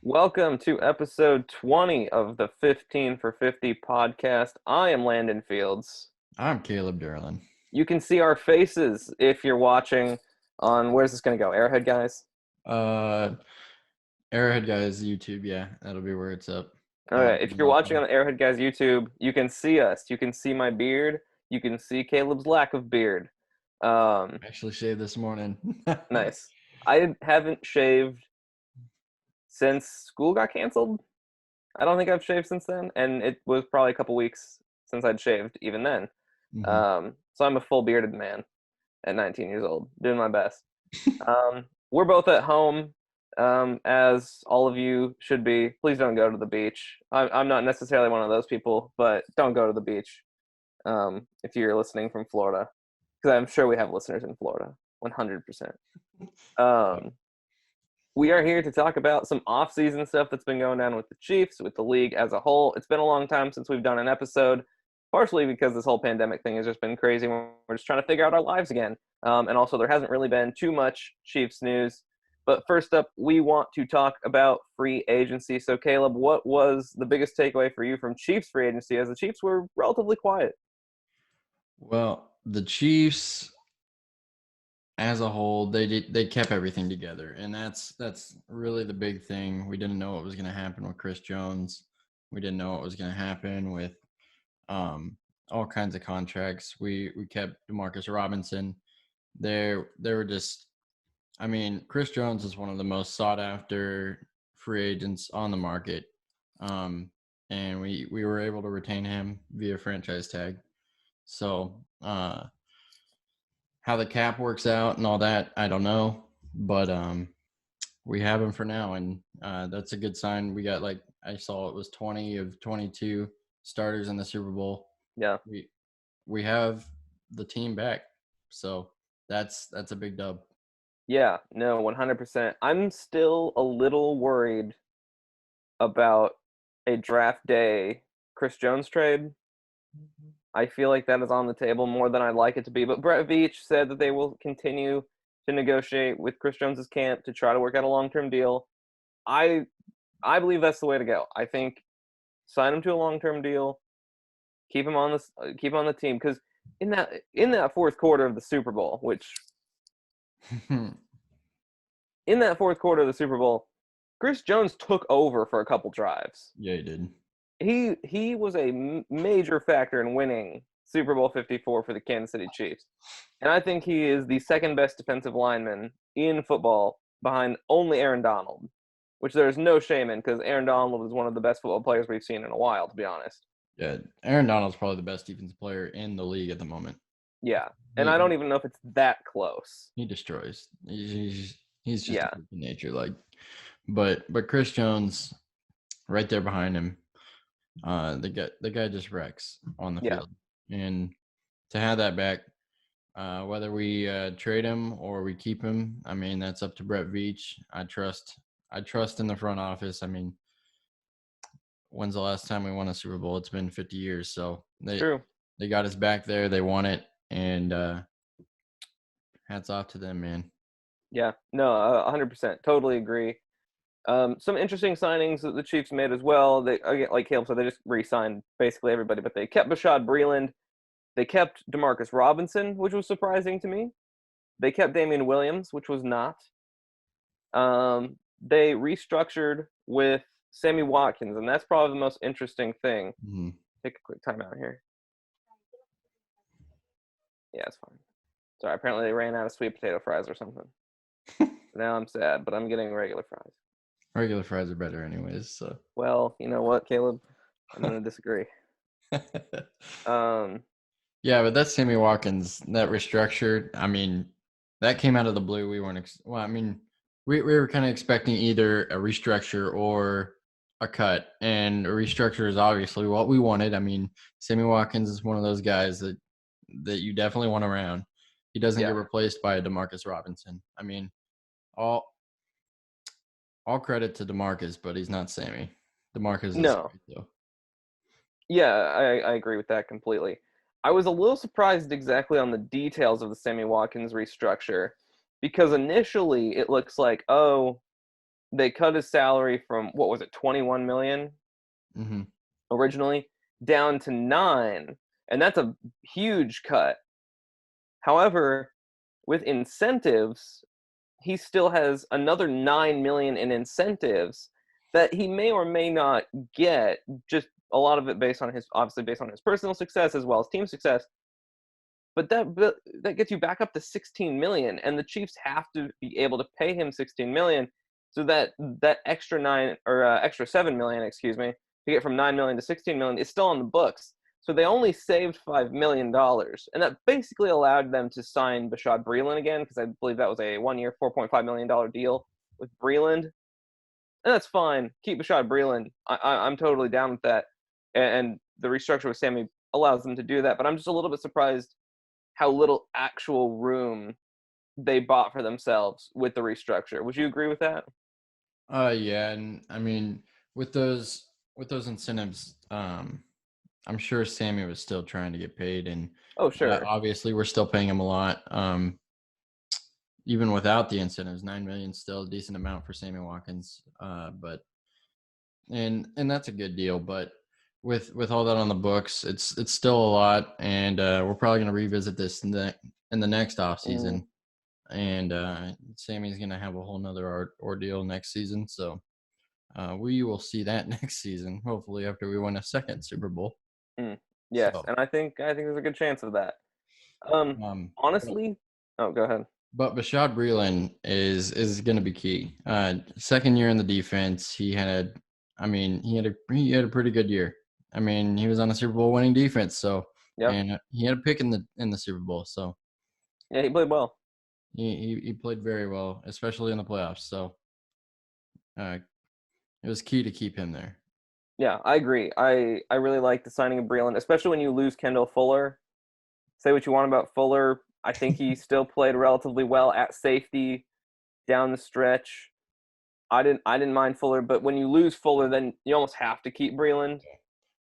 Welcome to episode 20 of the 15 for 50 podcast. I am Landon Fields. I'm Caleb Derlin. You can see our faces if you're watching on, where's this going to go? Airhead Guys? Uh, Arrowhead Guys YouTube, yeah, that'll be where it's up. Okay, if Pretty you're much. watching on the Airhead Guys YouTube, you can see us. You can see my beard. You can see Caleb's lack of beard. Um, Actually shaved this morning. nice. I haven't shaved since school got canceled. I don't think I've shaved since then, and it was probably a couple weeks since I'd shaved even then. hmm So I'm a full bearded man at 19 years old, doing my best. We're both at home, as all of you should be. Please don't go to the beach. I'm not necessarily one of those people, but don't go to the beach if you're listening from Florida, because I'm sure we have listeners in Florida, 100%. Um, we are here to talk about some off-season stuff that's been going down with the Chiefs, with the league as a whole. It's been a long time since we've done an episode, partially because this whole pandemic thing has just been crazy. We're just trying to figure out our lives again. And also, there hasn't really been too much Chiefs news. But first up, we want to talk about free agency. So, Caleb, what was the biggest takeaway for you from Chiefs free agency, as the Chiefs were relatively quiet? Well, the Chiefs as a whole, they kept everything together, and that's really the big thing. We didn't know what was going to happen with Chris Jones. We didn't know what was going to happen with um, all kinds of contracts. We kept Demarcus Robinson. They were just I mean, Chris Jones is one of the most sought after free agents on the market. Um, and we were able to retain him via franchise tag. So how the cap works out and all that, I don't know. But we have him for now, and that's a good sign. We got, like, I saw it was 20 of 22 starters in the Super Bowl. Yeah. We we have the team back. So that's a big dub. Yeah, no, 100%. I'm still a little worried about a draft day Chris Jones trade. I feel like that is on the table more than I'd like it to be. But Brett Veach said that they will continue to negotiate with Chris Jones's camp to try to work out a long-term deal. I I believe that's the way to go. I think sign him to a long-term deal, keep him on the team, because in that fourth quarter of the Super Bowl, which in that fourth quarter of the Super Bowl, Chris Jones took over for a couple drives. Yeah, he did. He was a major factor in winning Super Bowl 54 for the Kansas City Chiefs. And I think he is the second best defensive lineman in football behind only Aaron Donald, which there's no shame in because Aaron Donald is one of the best football players we've seen in a while, to be honest. Yeah, Aaron Donald's probably the best defensive player in the league at the moment. Yeah. And I don't He even know if it's that close. he destroys. He's just a Yeah. freak of nature. Like, but Chris Jones, right there behind him, the guy just wrecks on the Yeah. field, and to have that back, whether we trade him or we keep him, I mean that's up to Brett Veach. I trust in the front office. I mean, when's the last time we won a Super Bowl? It's been 50 years, so True. they got us back there. They won it, and hats off to them, man. Yeah. No, 100%. Totally agree. Some interesting signings that the Chiefs made as well. They, again, like Caleb said, they just re-signed basically everybody, but they kept Bashad Breeland. They kept Demarcus Robinson, which was surprising to me. They kept Damian Williams, which was not. They restructured with Sammy Watkins, and that's probably the most interesting thing. Mhm. Take a quick time out here. Yeah, it's fine. Sorry, apparently they ran out of sweet potato fries or something. Now I'm sad, but I'm getting regular fries. Regular fries are better, anyways. So, Well, you know what, Caleb? I'm going to disagree. Um, yeah, but that's Sammy Watkins. That restructured. I mean, that came out of the blue. We weren't. Well, I mean, we were kind of expecting either a restructure or a cut, and a restructure is obviously what we wanted. I mean, Sammy Watkins is one of those guys that you definitely want around. He doesn't get yeah. replaced by a Demarcus Robinson. I mean, all all credit to Demarcus, but he's not Sammy. Demarcus is No. great though. Yeah, I agree with that completely. I was a little surprised exactly on the details of the Sammy Watkins restructure because initially it looks like, oh, they cut his salary from, what was it, 21 million Mm-hmm. originally down to 9, and that's a huge cut. However, with incentives, he still has another 9 million in incentives that he may or may not get, just a lot of it based on his, obviously based on his personal success as well as team success. But that gets you back up to 16 million, and the Chiefs have to be able to pay him 16 million, so that extra 9 or extra 7 million, excuse me, to get from 9 million to 16 million is still on the books. So they only saved $5 million, and that basically allowed them to sign Bashaud Breeland again, because I believe that was a 1-year, $4.5 million deal with Breeland, and that's fine. Keep Bashaud Breeland. I'm totally down with that, and the restructure with Sammy allows them to do that. But I'm just a little bit surprised how little actual room they bought for themselves with the restructure. Would you agree with that? Yeah, and I mean with those incentives, I'm sure Sammy was still trying to get paid, and Oh, sure. obviously we're still paying him a lot. Even without the incentives, 9 million still a decent amount for Sammy Watkins. But and that's a good deal. But with all that on the books, it's still a lot, and we're probably gonna revisit this in the next off Mm, season. And Sammy's gonna have a whole nother ordeal next season. So we will see that next season, hopefully after we win a second Super Bowl. mm. Yes, So, and I think there's a good chance of that. but Honestly, oh, go ahead. but Bashad Breeland is going to be key. Second year in the defense, I mean, he had a pretty good year. I mean, he was on a Super Bowl winning defense, so Yeah, and he had a pick in the Super Bowl, so yeah, he played well. he played very well, especially in the playoffs. So uh, it was key to keep him there. Yeah, I agree. I really like the signing of Breland, especially when you lose Kendall Fuller. Say what you want about Fuller, I think he still played relatively well at safety down the stretch. I didn't mind Fuller, but when you lose Fuller, then you almost have to keep Breland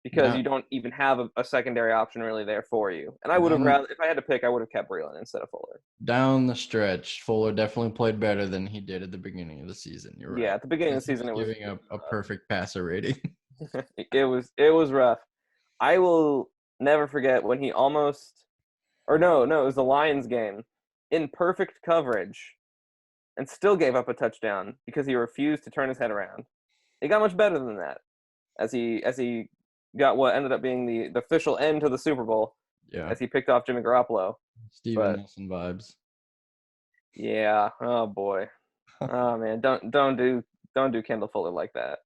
because you Down don't even have a secondary option really there for you. And I would have down rather, if I had to pick, I would have kept Breland instead of Fuller. down the stretch, Fuller definitely played better than he did at the beginning of the season. You're Yeah, right, at the beginning of because the he season, was it was giving up a perfect passer rating. it was rough. I will never forget when he almost, or no, it was the Lions game in perfect coverage and still gave up a touchdown because he refused to turn his head around. It got much better than that as he got what ended up being the official end to the Super Bowl Yeah, as he picked off Jimmy Garoppolo. Steven But Nelson vibes. yeah, oh boy, oh man, don't do Kendall Fuller like that.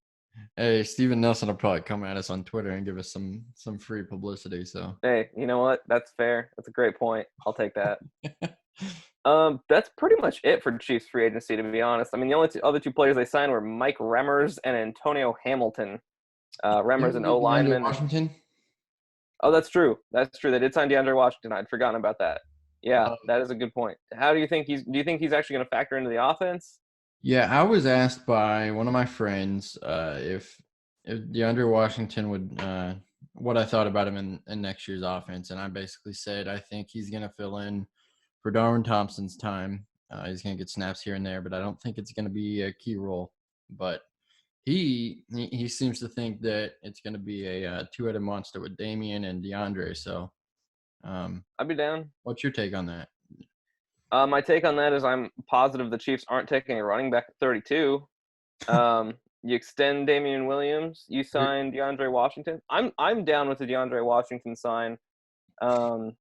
Hey, Steven Nelson will probably come at us on Twitter and give us some free publicity. So, Hey, you know what? That's fair. That's a great point. I'll take that. That's pretty much it for Chiefs free agency, to be honest. I mean, the only other two players they signed were Mike Remmers and Antonio Hamilton. Remmers didn't an we O get DeAndre lineman. Washington? Oh, that's true. That's true. They did sign DeAndre Washington. I'd forgotten about that. Yeah, Uh, that is a good point. How do you think he's? Do you think he's actually going to factor into the offense? yeah, I was asked by one of my friends if DeAndre Washington would what I thought about him in next year's offense, and I basically said I think he's going to fill in for Darwin Thompson's time. He's going to get snaps here and there, but I don't think it's going to be a key role. But he seems to think that it's going to be a two-headed monster with Damian and DeAndre. So, um, I'd be down. what's your take on that? My take on that is I'm positive the Chiefs aren't taking a running back at 32. You extend Damian Williams. You We sign DeAndre Washington. I'm down with the DeAndre Washington sign. Um,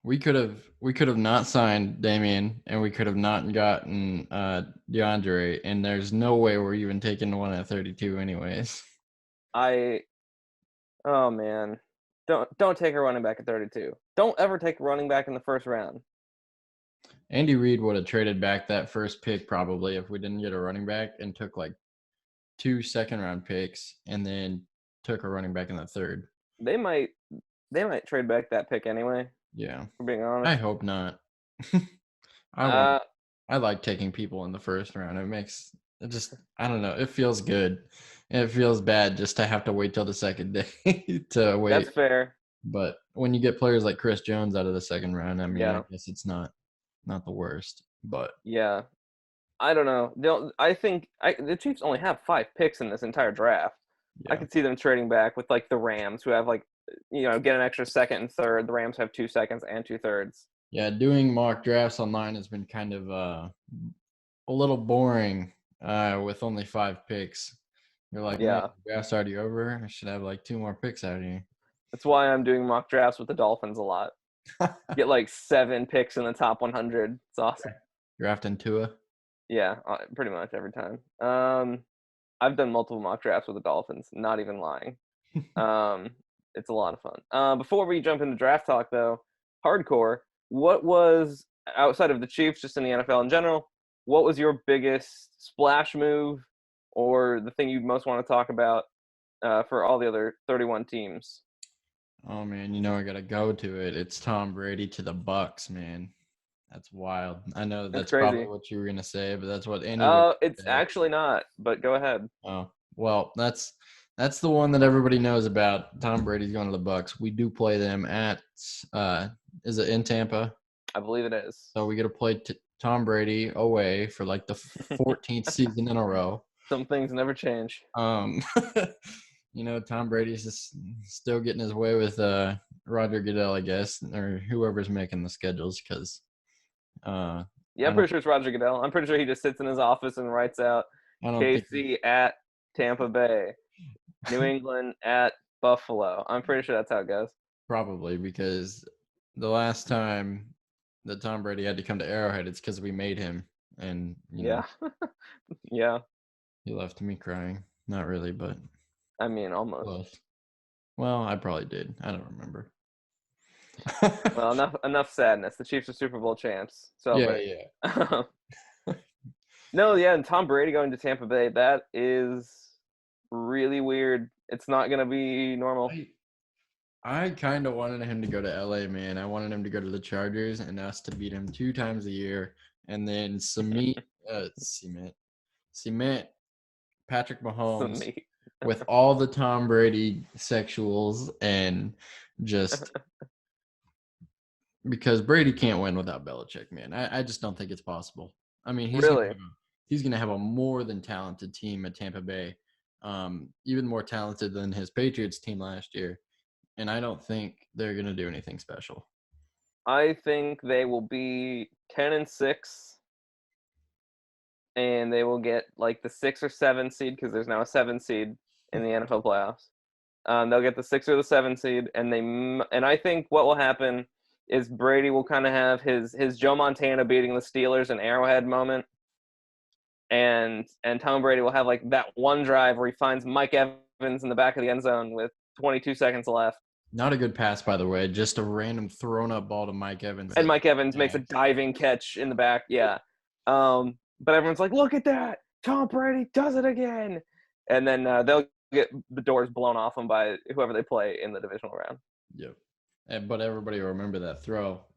we could have not signed Damian, and we could have not gotten DeAndre, and there's no way we're even taking one at 32 anyways. I oh man, don't take a running back at 32. Don't ever take a running back in the first round. Andy Reid would have traded back that first pick probably if we didn't get a running back and took like 2 second-round picks and then took a running back in the third. They might they might trade back that pick anyway. Yeah, For being I honest. hope not. I want. Uh, I like taking people in the first round. It just I don't know. It feels good. And it feels bad just to have to wait till the second day to that's wait. fair. But when you get players like Chris Jones out of the second round, I mean, I Yeah, guess it's not the worst. But yeah. I don't know. I think the Chiefs only have 5 picks in this entire draft. I Yeah. could see them trading back with like the Rams, who have like, get an extra second and third. The Rams have 2 seconds and 2 thirds. Yeah, doing mock drafts online has been kind of a little boring with only 5 picks. You're like, man, Yeah, the draft's already over. I should have like 2 more picks out here. that's why I'm doing mock drafts with the Dolphins a lot. Get like 7 picks in the top 100. It's awesome. Drafting Tua. Yeah, pretty much every time. I've done multiple mock drafts with the Dolphins. Not even lying. Um, it's a lot of fun. Before we jump into draft talk, though, hardcore. What was outside of the Chiefs, just in the NFL in general? What was your biggest splash move, or the thing you most want to talk about for all the other 31 teams? Oh man, I gotta go to it. It's Tom Brady to the Bucks, man. That's wild. I know It's that's probably crazy. what you were gonna say, but that's what anybody It's would say. actually not. But go ahead. Oh well, that's the one that everybody knows about. Tom Brady's going to the Bucks. We do play them at is it in Tampa? I believe it is. So we get to play Tom Brady away for like the 14th season in a row. Some things never change. Um, Tom Brady's just still getting his way with Roger Goodell, I guess, or whoever's making the schedules, because Yeah, I I'm don't pretty sure it's Roger Goodell. I'm pretty sure he just sits in his office and writes out I don't think he, KC at Tampa Bay, New England at Buffalo. I'm pretty sure that's how it goes. probably, because the last time that Tom Brady had to come to Arrowhead, it's because we made him, and Yeah. Yeah. he left me crying. Not really, but I mean, almost. close. Well, I probably did. I don't remember. Well, enough sadness. The Chiefs are Super Bowl champs. Yeah, Celebrate. yeah. No, yeah, and Tom Brady going to Tampa Bay, that is really weird. It's not going to be normal. I I kind of wanted him to go to LA, man. I wanted him to go to the Chargers and us to beat him 2 times a year, and then cement Patrick Some Mahomes meat. with all the Tom Brady sexuals, and just because Brady can't win without Belichick, man. I just don't think it's possible. I mean, Really? he's gonna have a more than talented team at Tampa Bay, even more talented than his Patriots team last year, and I don't think they're gonna do anything special. I think they will be 10-6, and they will get like the 6 or 7 seed, because there's now a 7 seed in the NFL playoffs. They'll get the 6 or the 7 seed, and I think what will happen is Brady will kind of have his Joe Montana beating the Steelers in Arrowhead moment, and Tom Brady will have like that one drive where he finds Mike Evans in the back of the end zone with 22 seconds left, Not a good pass, by the way. Just a random thrown up ball to Mike Evans. and That Mike Evans makes a snagged. diving catch in the back. Yeah, but everyone's like, "Look at that! Tom Brady does it again!" And then they'll get the doors blown off them by whoever they play in the divisional round. Yep. But everybody will remember that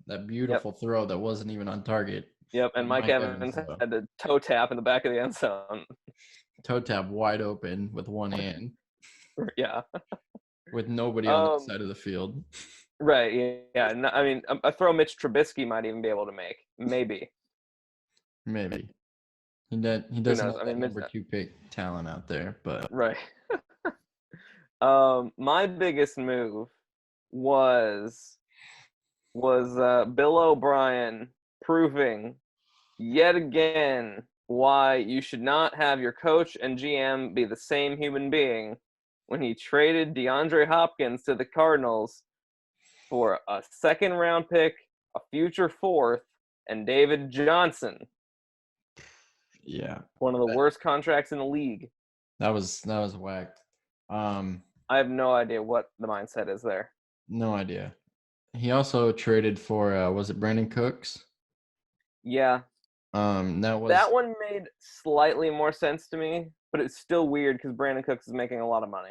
Yep. beautiful throw that wasn't even on target. Yep, and Mike Mike Evans Evans had to toe tap in the back of the end zone. toe tap wide open with one hand, Yeah. with nobody on that Um. side of the field. Right. Yeah. Yeah. No, I mean, a throw Mitch Trubisky might even be able to make. Maybe. Maybe he Who doesn't knows? have I that mean, number 2 pick talent out there, but right. My biggest move was Bill O'Brien proving yet again why you should not have your coach and GM be the same human being when he traded DeAndre Hopkins to the Cardinals for a second round pick, a future fourth, and David Johnson. yeah, One of the that, worst contracts in the league. that was whacked. I have no idea what the mindset is there. No idea. He also traded for was it Brandon Cooks? Yeah, That was that one made slightly more sense to me, but it's still weird because Brandon Cooks is making a lot of money.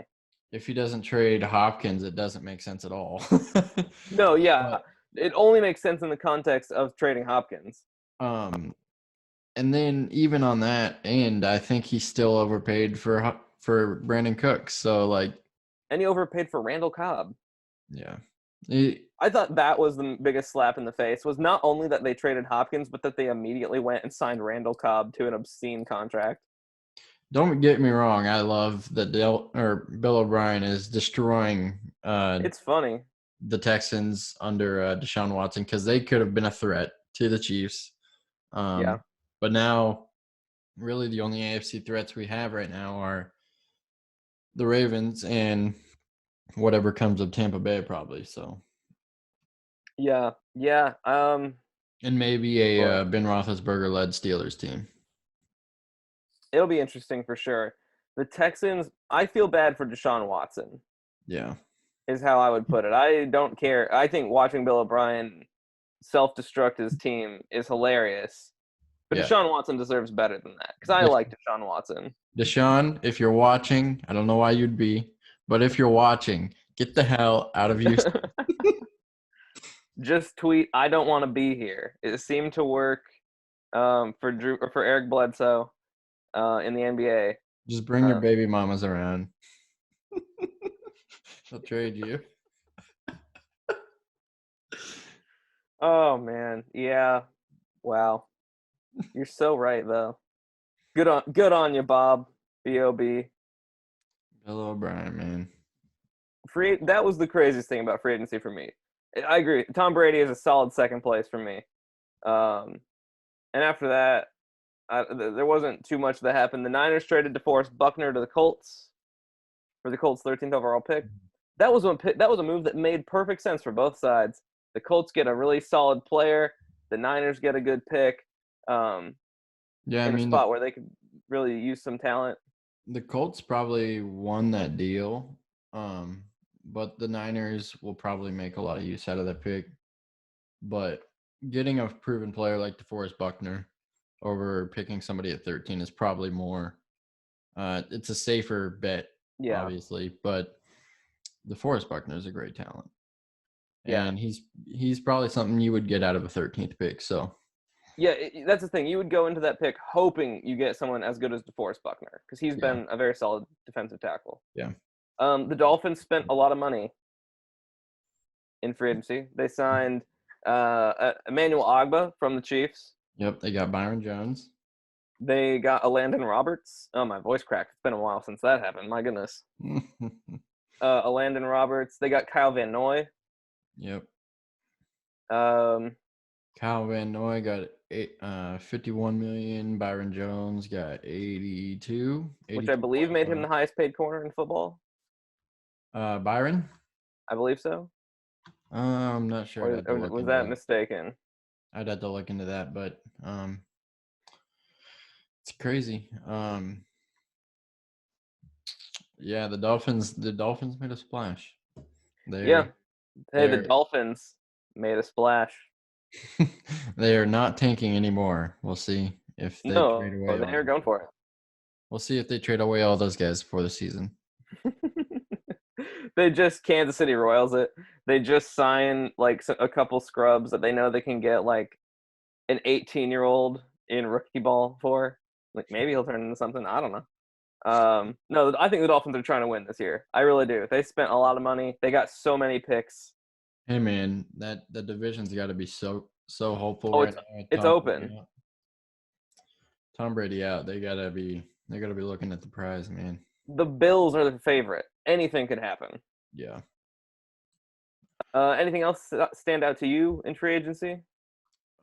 if he doesn't trade Hopkins, it doesn't make sense at all. No, yeah, But it only makes sense in the context of trading Hopkins. um, and then even on that end, I think he's still overpaid for Brandon Cooks. So like, And he overpaid for Randall Cobb. yeah, I thought that was the biggest slap in the face, was not only that they traded Hopkins, but that they immediately went and signed Randall Cobb to an obscene contract. Don't get me wrong. I love that Bill O'Brien is destroying It's funny. the Texans under Deshaun Watson because they could have been a threat to the Chiefs. Yeah. But now, really, the only AFC threats we have right now are the Ravens and whatever comes of Tampa Bay, probably. So, Yeah. Yeah. and maybe a Boy, Ben Roethlisberger-led Steelers team. it'll be interesting for sure. The Texans, I feel bad for Deshaun Watson, Yeah, is how I would put it. I don't care. I think watching Bill O'Brien self-destruct his team is hilarious. But yeah. Deshaun Watson deserves better than that because I like Deshaun Watson. Deshaun, if you're watching, I don't know why you'd be, but if you're watching, get the hell out of Houston. Just tweet, "I don't want to be here." It seemed to work for Drew or for Eric Bledsoe in the NBA. Just bring your Uh, baby mamas around. They'll trade you. oh man, yeah. Wow, you're so right though. Good on you, Bob. Bob. Bill O'Brien, man. That was the craziest thing about free agency for me. I agree. Tom Brady is a solid second place for me. Um, and after that, there wasn't too much that happened. The Niners traded DeForest Buckner to the Colts for the Colts' 13th overall pick. That was a move that made perfect sense for both sides. The Colts get a really solid player. The Niners get a good pick Yeah, I in a mean spot where they could really use some talent. the Colts probably won that deal, but the Niners will probably make a lot of use out of that pick. But getting a proven player like DeForest Buckner over picking somebody at 13 is probably more. It's a safer bet, Yeah, obviously, but DeForest Buckner is a great talent, yeah, and he's probably something you would get out of a 13th pick. So yeah. That's the thing. You would go into that pick hoping you get someone as good as DeForest Buckner because he's yeah, been a very solid defensive tackle. yeah, The Dolphins spent a lot of money in free agency. They signed Emmanuel Ogba from the Chiefs. yep. They got Byron Jones. They got a Landon Roberts. Oh, my voice cracked. It's been a while since that happened. My goodness. A Landon Roberts. They got Kyle Van Noy. Yep. Um, Kyle Van Noy got 51 million. Byron Jones got 82. which I believe made him 82.5. the highest paid corner in football. Byron? I believe so. I'm not sure. I'd have to Or look was into that that. mistaken? I'd have to look into that, but it's crazy. Yeah, the Dolphins made a splash. Yeah. Hey, the They're Dolphins made a splash. they are not tanking anymore. We'll see if they trade No, away they're going for We'll see if they trade away all those guys before the season. it. They just Kansas City Royals it. They just sign like a couple scrubs that they know they can get like an 18-year-old in rookie ball for. Like maybe he'll turn into something. I don't know. No, I think the Dolphins are trying to win this year. I really do. They spent a lot of money. They got so many picks. Hey man, that the division's got to be so hopeful Oh, right it's now. with it's open. Tom Brady out. They gotta be looking at the prize, man. The Bills are the favorite. Anything could happen. Yeah. Anything else stand out to you in free agency?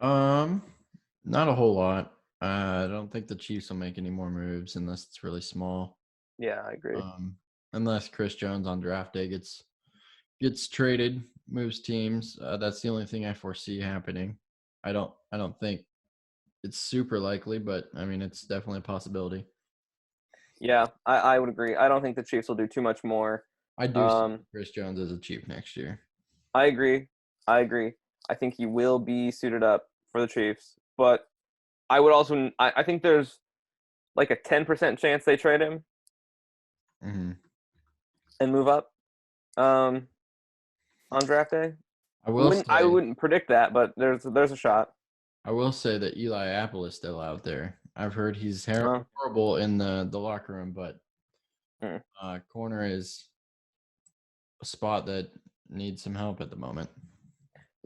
Um, Not a whole lot. I don't think the Chiefs will make any more moves unless it's really small. Yeah, I agree. Unless Chris Jones on draft day gets traded, moves teams. That's the only thing I foresee happening. I don't think it's super likely, but I mean it's definitely a possibility. Yeah, I would agree. I don't think the Chiefs will do too much more. I do see Um, Chris Jones as a Chief next year. I agree. I agree. I think he will be suited up for the Chiefs, but I would also I think there's like a 10% chance they trade him Hmm. and move up um, on draft day. I will I say wouldn't predict that, but there's a shot. I will say that Eli Apple is still out there. I've heard he's Uh, horrible in the locker room, but hmm. corner is a spot that needs some help at the moment.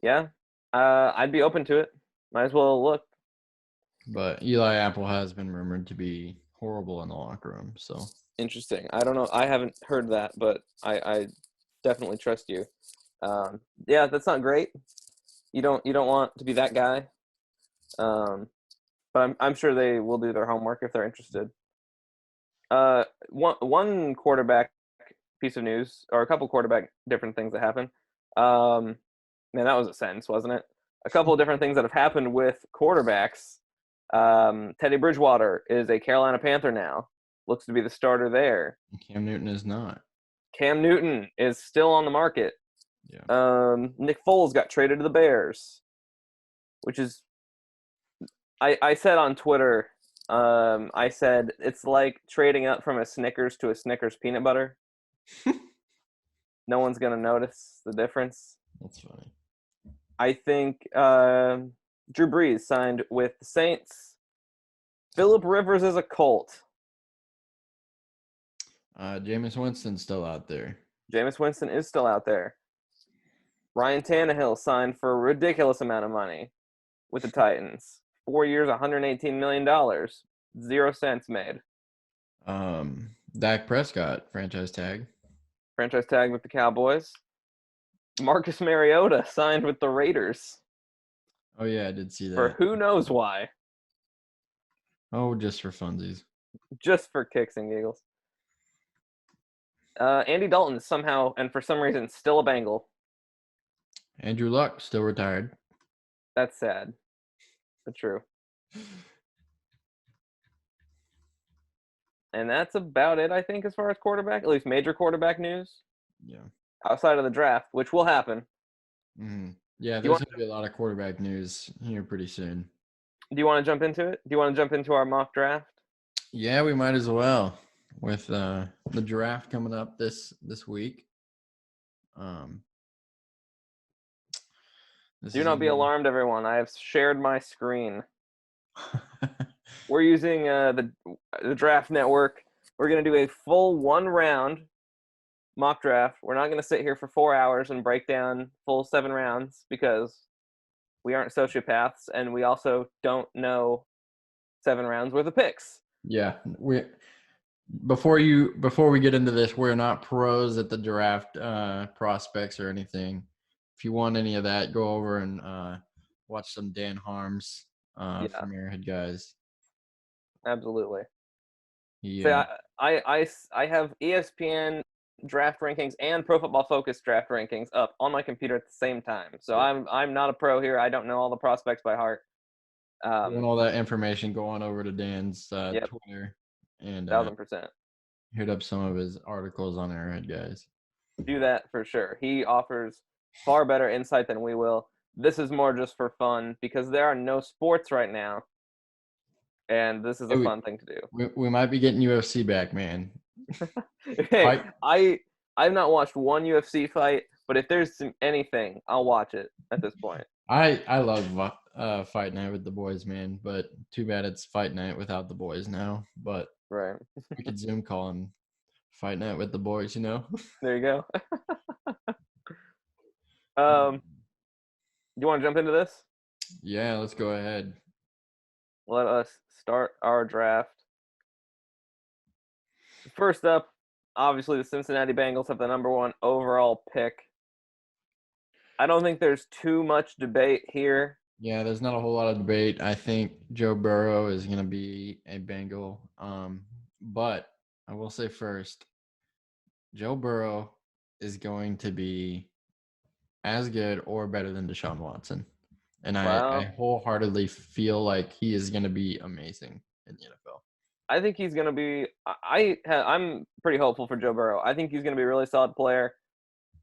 Yeah, I'd be open to it. Might as well look. But Eli Apple has been rumored to be horrible in the locker room. So Interesting. I don't know. I haven't heard that, but I definitely trust you. Yeah, that's not great. You don't want to be that guy. Um, but I'm sure they will do their homework if they're interested. One quarterback piece of news, or a couple quarterback different things that happened. Um, Man, that was a sentence, wasn't it? A couple of different things that have happened with quarterbacks. Teddy Bridgewater is a Carolina Panther now. Looks to be the starter there. Cam Newton is not. Cam Newton is still on the market. Yeah. Nick Foles got traded to the Bears, which is I said on Twitter. I said it's like trading up from a Snickers to a Snickers peanut butter. No one's gonna notice the difference. That's funny. I think Drew Brees signed with the Saints. Philip Rivers is a Colt. Jameis Winston's still out there. Jameis Winston is still out there. Ryan Tannehill signed for a ridiculous amount of money with the Titans. 4 years, $118 million. 0 cents made. Dak Prescott franchise tag. Franchise tag with the Cowboys. Marcus Mariota signed with the Raiders Oh yeah, I did see for that. who knows why. Oh, just for funsies. Just for kicks and giggles. Andy Dalton is somehow, and for some reason, still a Bengal. Andrew Luck still retired. That's sad, but true. And that's about it, I think, as far as quarterback, at least major quarterback news Yeah. outside of the draft, which will happen. Mm-hmm. Yeah, Do you there's want going to be a lot of quarterback news here pretty soon. do you want to jump into it? Do you want to jump into our mock draft? Yeah, we might as well with the draft coming up this week. Um, this Do is not going be to be. alarmed, everyone. I have shared my screen. We're using the Draft Network. We're going to do a full 1 round mock draft. We're not going to sit here for 4 hours and break down full 7 rounds because we aren't sociopaths and we also don't know 7 rounds worth of picks. Yeah, before we get into this, we're not pros at the draft prospects or anything. If you want any of that, go over and watch some Dan Harms Yeah, from Airhead Guys. absolutely. He So I have ESPN draft rankings and Pro Football Focus draft rankings up on my computer at the same time. So I'm not a pro here. I don't know all the prospects by heart. you want all that information, go on over to Dan's Yep, Twitter and 1000%. hit up some of his articles on Airhead Guys. Do that for sure. He offers far better insight than we will. This is more just for fun because there are no sports right now, and this is a Hey, fun thing to do. we might be getting UFC back, man. Hey, Fight. I've not watched one UFC fight, but if there's anything, I'll watch it at this point. I love fight night with the boys, man. But too bad it's fight night without the boys now. But Right. we could Zoom call and fight night with the boys, you know. There you go. Do you want to jump into this? Yeah, let's go ahead. Let us start our draft. First up, obviously the Cincinnati Bengals have the #1 overall pick. I don't think there's too much debate here. Yeah, there's not a whole lot of debate. I think Joe Burrow is going to be a Bengal. But I will say first, Joe Burrow is going to be as good or better than Deshaun Watson. And I Wow. wholeheartedly feel like he is going to be amazing in the NFL. I think he's going to be I'm pretty hopeful for Joe Burrow. I think he's going to be a really solid player.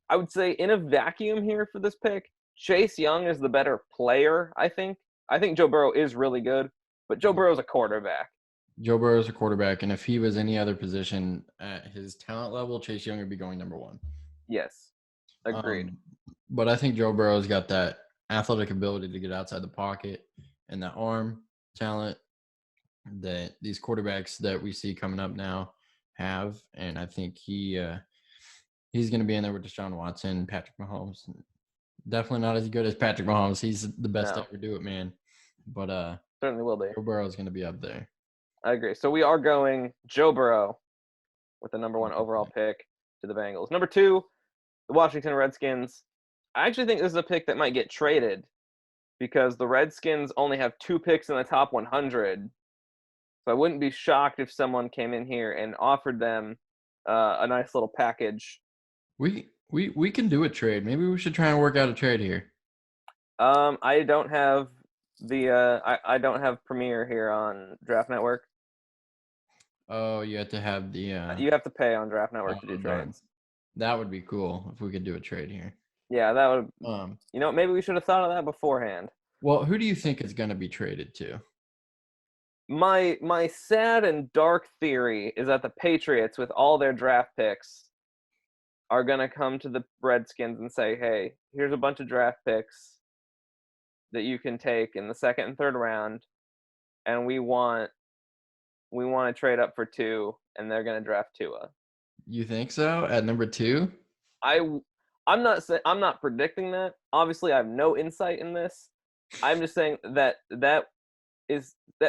I would say in a vacuum here for this pick, Chase Young is the better player, I think. I think Joe Burrow is really good, but Joe Burrow's a quarterback. Joe Burrow is a quarterback, and if he was any other position at his talent level, Chase Young would be going #1. Yes. Agreed. Um, but I think Joe Burrow's got that athletic ability to get outside the pocket and that arm talent that these quarterbacks that we see coming up now have, and I think he's going to be in there with Deshaun Watson, Patrick Mahomes. Definitely not as good as Patrick Mahomes. He's the best to No, ever do it, man. But certainly will be. Joe Burrow is going to be up there. I agree. So we are going Joe Burrow with the number one overall 100%. pick to the Bengals. Number two, the Washington Redskins. I actually think this is a pick that might get traded because the Redskins only have 2 picks in the top 100. So I wouldn't be shocked if someone came in here and offered them a nice little package. We can do a trade. Maybe we should try and work out a trade here. I don't have I don't have Premiere here on Draft Network. Oh, you have to have the You have to pay on Draft Network to do oh darn. trades. That would be cool if we could do a trade here. Yeah, that would. Um, Maybe we should have thought of that beforehand. well, who do you think is going to be traded to? My sad and dark theory is that the Patriots, with all their draft picks, are gonna come to the Redskins and say, "Hey, here's a bunch of draft picks that you can take in the second and third round, and we want to trade up for two, and they're gonna draft Tua." You think so? At number 2? I I'm not predicting that. Obviously, I have no insight in this. I'm just saying that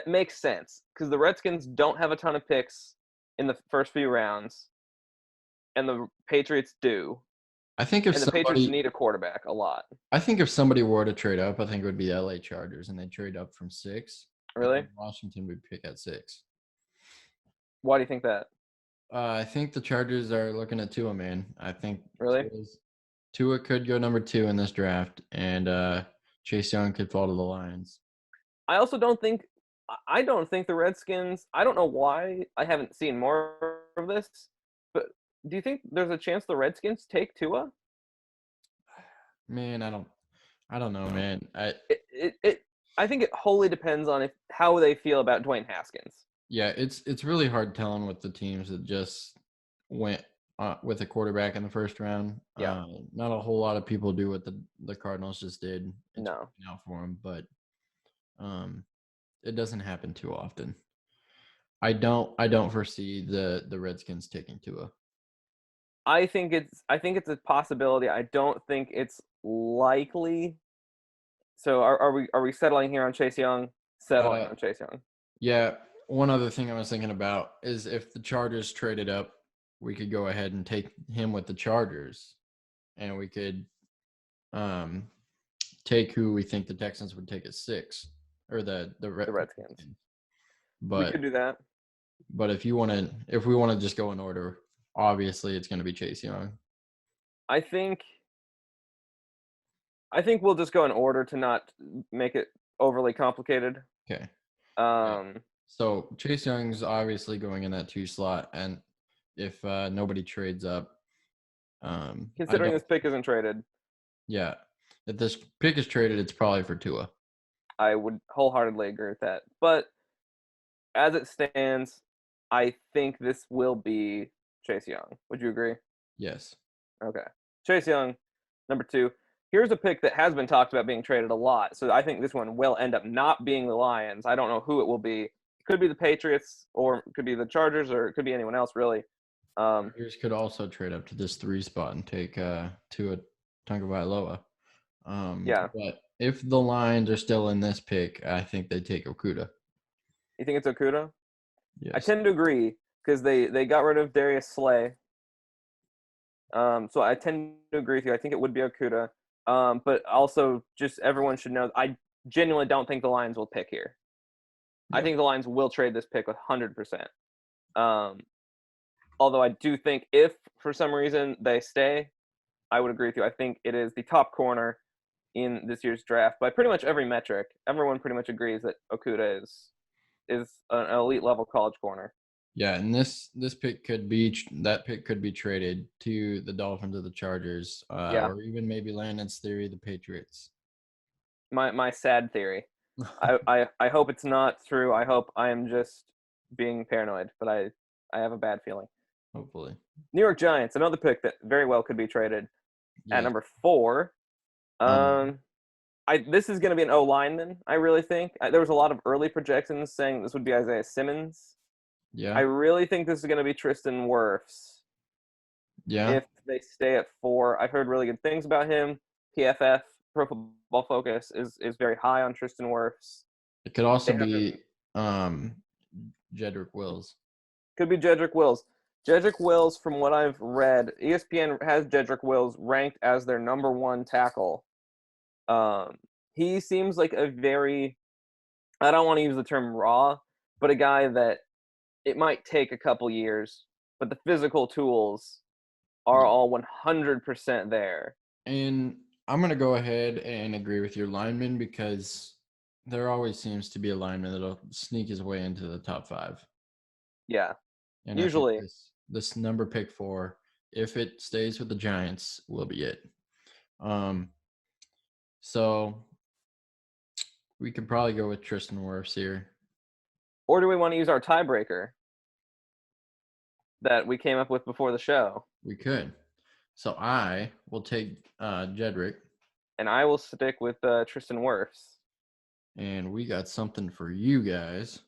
makes sense because the Redskins don't have a ton of picks in the first few rounds, and the Patriots do, I think if and the Patriots somebody need a quarterback a lot. I think if somebody were to trade up, I think it would be the LA Chargers, and they trade up from 6, and Really? then Washington would pick at 6. Why do you think that? I think the Chargers are looking at Tua, man. I think Really? Tua could go number 2 in this draft, and Chase Young could fall to the Lions. I also don't think I don't think the Redskins. I don't know why I haven't seen more of this, but do you think there's a chance the Redskins take Tua? Man, I don't know, man. It I think it wholly depends on how they feel about Dwayne Haskins. Yeah, it's really hard telling with the teams that just went with a quarterback in the first round. Yeah, Not a whole lot of people do what the Cardinals just did. It's no. working out for them, but um, it doesn't happen too often. I don't foresee the Redskins taking Tua. I think it's a possibility. I don't think it's likely. So are we settling here on Chase Young? Settling Uh, on Chase Young. yeah. One other thing I was thinking about is if the Chargers traded up, we could go ahead and take him with the Chargers, and we could um, take who we think the Texans would take at 6, or The Redskins. Redskins. We could But do that. if we want to just go in order, obviously it's going to be Chase Young. I think I think we'll just go in order to not make it overly complicated. Okay. Yeah. Um, So Chase Young's obviously going in that 2 slot, and if nobody trades up, I considering don't. this pick isn't traded, Yeah, if this pick is traded, it's probably for Tua. I would wholeheartedly agree with that. But as it stands, I think this will be Chase Young. Would you agree? Yes. Okay. Chase Young, number two. Here's a pick that has been talked about being traded a lot. So I think this one will end up not being the Lions. I don't know who it will be. It could be the Patriots, or it could be the Chargers, or it could be anyone else, really. Chargers could also trade up to this 3 spot and take Tua Tagovailoa. Yeah. But if the Lions are still in this pick, I think they take Okuda. You think it's Okuda? I Yes. tend to agree because they got rid of Darius Slay. So I tend to agree with you. I think it would be Okuda. But also, just everyone should know, I genuinely don't think the Lions will pick here. I Yeah. think the Lions will trade this pick with 100%. Um, although I do think if for some reason they stay, I would agree with you. I think it is the top corner in this year's draft by pretty much every metric. Everyone pretty much agrees that Okuda is an elite level college corner. Yeah, and this pick could be that pick could be traded to the Dolphins or the Chargers, Yeah, or even maybe Landon's theory, the Patriots. my sad theory. I hope it's not true. I hope I am just being paranoid, but I have a bad feeling. Hopefully. New York Giants, another pick that very well could be traded at Yes. number 4. Um, Um, this is going to be an O lineman. I really think there was a lot of early projections saying this would be Isaiah Simmons. I yeah. really think this is going to be Tristan Wirfs Yeah. if they stay at 4. I've heard really good things about him. PFF, Pro Football Focus, is very high on Tristan Wirfs. It could also They have be Jedrick Wills. could be Jedrick Wills. Jedrick Wills, from what I've read, ESPN has Jedrick Wills ranked as their number one tackle. He seems like a very, I don't want to use the term raw, but a guy that it might take a couple years, but the physical tools are Yeah. all 100% there. And I'm going to go ahead and agree with your lineman because there always seems to be a lineman that'll sneak his way into the top 5. Yeah, And I think usually. this number pick 4, if it stays with the Giants, will be it. So we could probably go with Tristan Wirfs here. Or do we want to use our tiebreaker that we came up with before the show? We could. So I will take Jedrick. And I will stick with Tristan Wirfs. And we got something for you guys.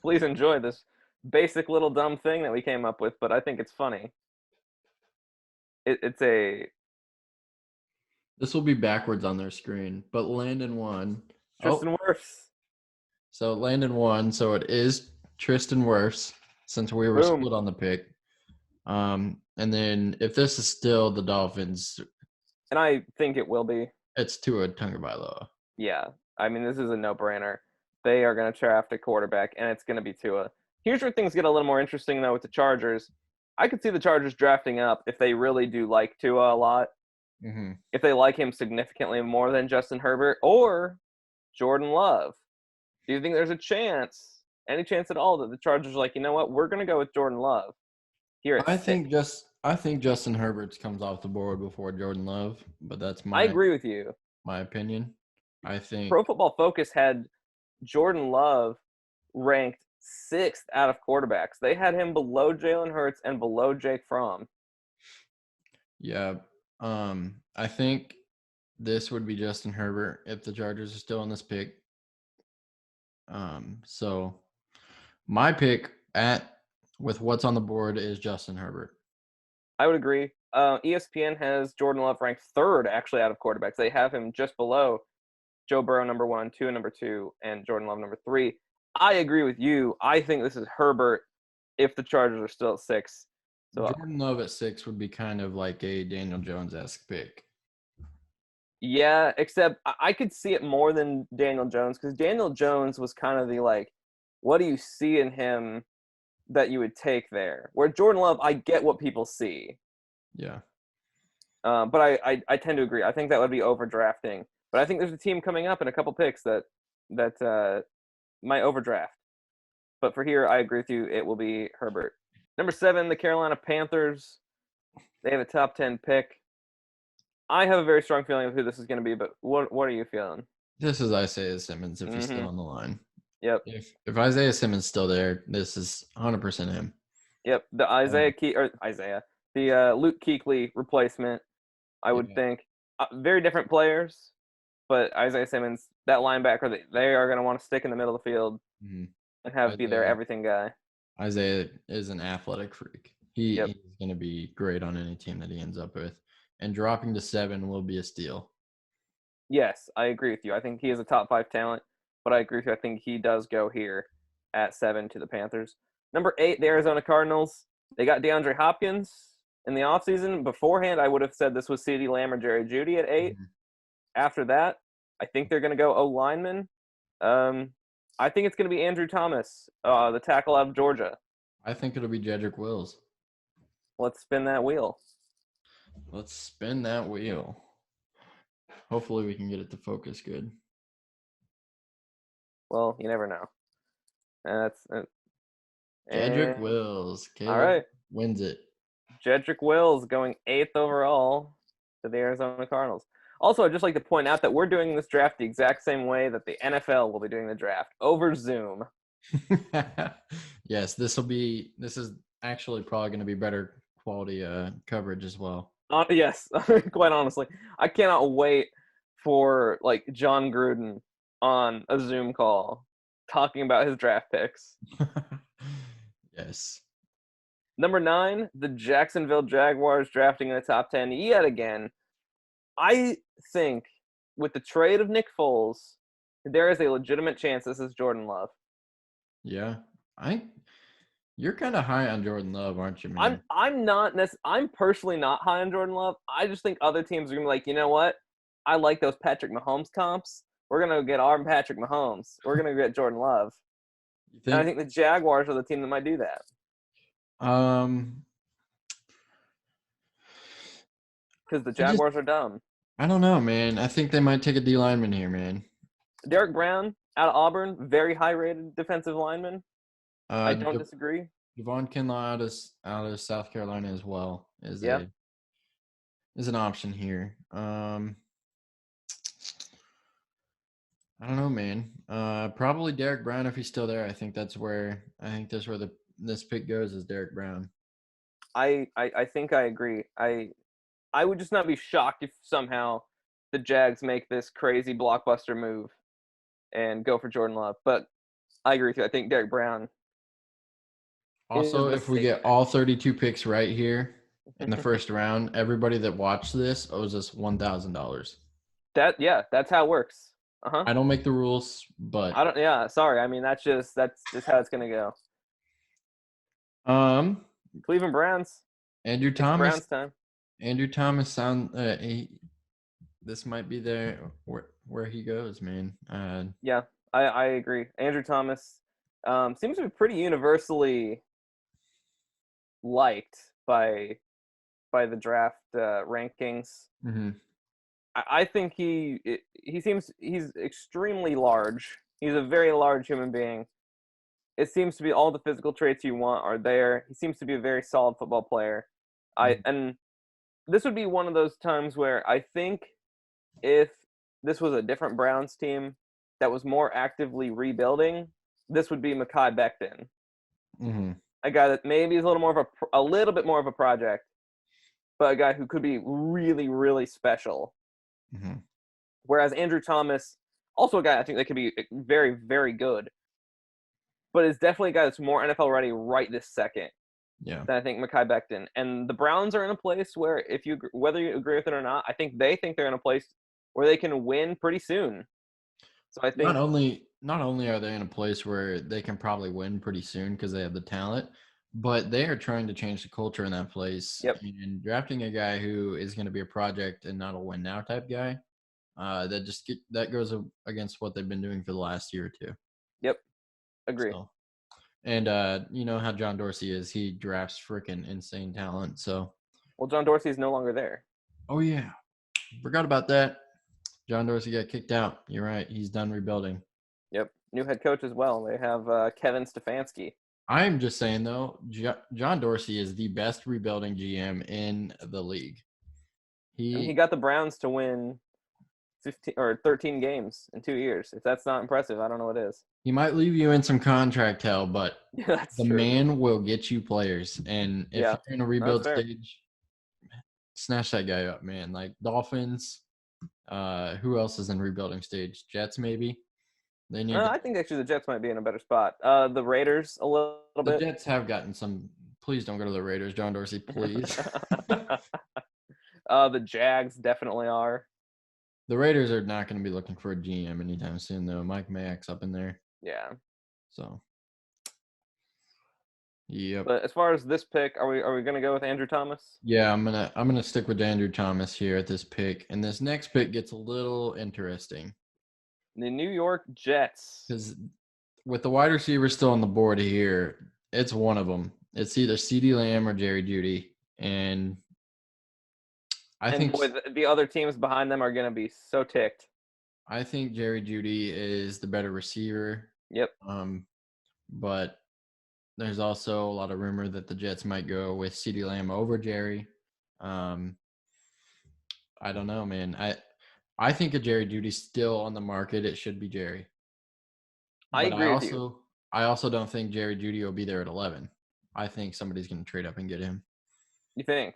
Please enjoy this basic little dumb thing that we came up with, but I think it's funny. It's a This will be backwards on their screen, but Landen won. Tristan Wirfs. So Landen won. So it is Tristan Wirfs since we were Boom. split on the pick. And then if this is still the Dolphins, And I think it will be. it's Tua Tagovailoa. Yeah. I mean, this is a no-brainer. They are going to draft a quarterback, and it's going to be Tua. Here's where things get a little more interesting, though, with the Chargers. I could see the Chargers drafting up if they really do like Tua a lot, Mm-hmm. if they like him significantly more than Justin Herbert or Jordan Love. Do you think there's a chance, any chance at all, that the Chargers are like, you know what, we're going to go with Jordan Love here at I 6? think Justin Herbert comes off the board before Jordan Love, but that's I agree with you. my opinion. I think Pro Football Focus had Jordan Love ranked 6th out of quarterbacks. They had him below Jalen Hurts and below Jake Fromm. yeah. I think this would be Justin Herbert if the Chargers are still on this pick. So my pick with what's on the board is Justin Herbert. I would agree. ESPN has Jordan Love ranked 3rd actually out of quarterbacks. They have him just below Joe Burrow number 1, Tua number 2, and Jordan Love number 3. I agree with you. I think this is Herbert if the Chargers are still at 6. So Jordan Love at 6 would be kind of like a Daniel Jones-esque pick. yeah, except I could see it more than Daniel Jones because Daniel Jones was kind of the like, what do you see in him that you would take there? Where Jordan Love, I get what people see. Yeah. But I tend to agree. I think that would be overdrafting. But I think there's a team coming up in a couple picks that might overdraft. But for here, I agree with you. It will be Herbert. Number 7, the Carolina Panthers. They have a top 10 pick. I have a very strong feeling of who this is going to be, but what are you feeling? This is Isaiah Simmons if he's still on the line. Yep. If Isaiah Simmons is still there, this is 100% him. Yep. The Luke Kuechly replacement, I would think. Very different players, but Isaiah Simmons, that linebacker, they are going to want to stick in the middle of the field and be their everything guy. Isaiah is an athletic freak. He's going to be great on any team that he ends up with. And dropping to 7 will be a steal. Yes, I agree with you. I think he is a top 5 talent, but I agree with you. I think he does go here at 7 to the Panthers. Number 8, the Arizona Cardinals. They got DeAndre Hopkins in the offseason. Beforehand, I would have said this was CeeDee Lamb or Jerry Jeudy at 8. Mm-hmm. After that, I think they're going to go O-lineman. I think it's going to be Andrew Thomas, the tackle out of Georgia. I think it'll be Jedrick Wills. Let's spin that wheel. Hopefully we can get it to focus good. Well, you never know. Jedrick Wills. Caleb all right. Wins it. Jedrick Wills going 8th overall to the Arizona Cardinals. Also, I'd just like to point out that we're doing this draft the exact same way that the NFL will be doing the draft, over Zoom. Yes, this is actually probably going to be better quality coverage as well. Yes, quite honestly. I cannot wait for like John Gruden on a Zoom call talking about his draft picks. Yes. Number 9, the Jacksonville Jaguars drafting in the top 10 yet again. I think with the trade of Nick Foles, there is a legitimate chance this is Jordan Love. Yeah. I You're kind of high on Jordan Love, aren't you, I'm man? I'm not I'm personally not high on Jordan Love. I just think other teams are gonna be like, you know what? I like those Patrick Mahomes comps. We're gonna get our Patrick Mahomes. We're gonna get Jordan Love. You And I think? think the Jaguars are the team that might do that. Um, Because the I just Jaguars are dumb. I don't know, man. I think they might take a D lineman here, man. Derek Brown out of Auburn, very high rated defensive lineman. I don't De- disagree. Devon Kinlaw out of South Carolina as well Yeah. is an option here. I don't know, man. Probably Derek Brown if he's still there. I think that's where this pick goes is Derek Brown. I think I agree. I would just not be shocked if somehow the Jags make this crazy blockbuster move and go for Jordan Love. But I agree with you. I think Derek Brown is Also, the if we safe get pick. all 32 picks right here in the first round, everybody that watched this owes us $1,000. That's how it works. Uh-huh. I don't make the rules, I but don't yeah, sorry. I mean that's just how it's gonna go. um, Cleveland Browns. Andrew It's Thomas, Browns time. Andrew Thomas sound this might be there where he goes, man. Yeah, I agree. Andrew Thomas seems to be pretty universally liked by the draft rankings. Mhm. I think he's extremely large. He's a very large human being. It seems to be all the physical traits you want are there. He seems to be a very solid football player. I Mhm. and this would be one of those times where I think if this was a different Browns team that was more actively rebuilding, this would be Mekhi Becton, Mhm. a guy that maybe is a little more of a little bit more of a project, but a guy who could be really really special. Mhm. Whereas Andrew Thomas, also a guy I think that could be very very good, but is definitely a guy that's more NFL ready right this second Yeah. than I think Mekhi Becton. And the Browns are in a place where, if you whether you agree with it or not, I think they think they're in a place where they can win pretty soon. So I think, Not only are they in a place where they can probably win pretty soon because they have the talent, but they are trying to change the culture in that place. yep, And drafting a guy who is going to be a project and not a win now type guy, that goes against what they've been doing for the last year or two. yep, agree. So, and you know how John Dorsey is; he drafts freaking insane talent. So, Well, John Dorsey is no longer there. oh yeah, forgot about that. John Dorsey got kicked out. You're right; he's done rebuilding. Yep, new head coach as well. They have Kevin Stefanski, I'm just saying though, John Dorsey is the best rebuilding GM in the league. and he He got the Browns to win 15 or 13 games in 2 years. If that's not impressive, I don't know what is. he might leave you in some contract hell, but Yeah, that's the true. man will get you players. And if Yeah, you're in a that's rebuild fair. stage, snatch that guy up, man. Like Dolphins, who else is in rebuilding stage? Jets, maybe. They need to. I think actually the Jets might be in a better spot. The Raiders a little The bit. Jets have gotten some. Please don't go to the Raiders, John Dorsey. Please. The Jags definitely are. The Raiders are not going to be looking for a GM anytime soon, though. Mike Mayock's up in there, Yeah. so yep. But as far as this pick, are we gonna go with Andrew Thomas? Yeah, I'm gonna stick with Andrew Thomas here at this pick, and this next pick gets a little interesting The New York Jets. because with the wide receiver still on the board here, it's one of them. It's either CeeDee Lamb or Jerry Jeudy, and I And think boy, the other teams behind them are gonna be so ticked. I think Jerry Jeudy is the better receiver. Yep. Um, but there's also a lot of rumor that the Jets might go with CeeDee Lamb over Jerry. Um, I don't know, man. I think if Jerry Judy's still on the market, it should be Jerry. I But agree with you. I also don't think Jerry Judy will be there at 11. I think somebody's going to trade up and get him. You think?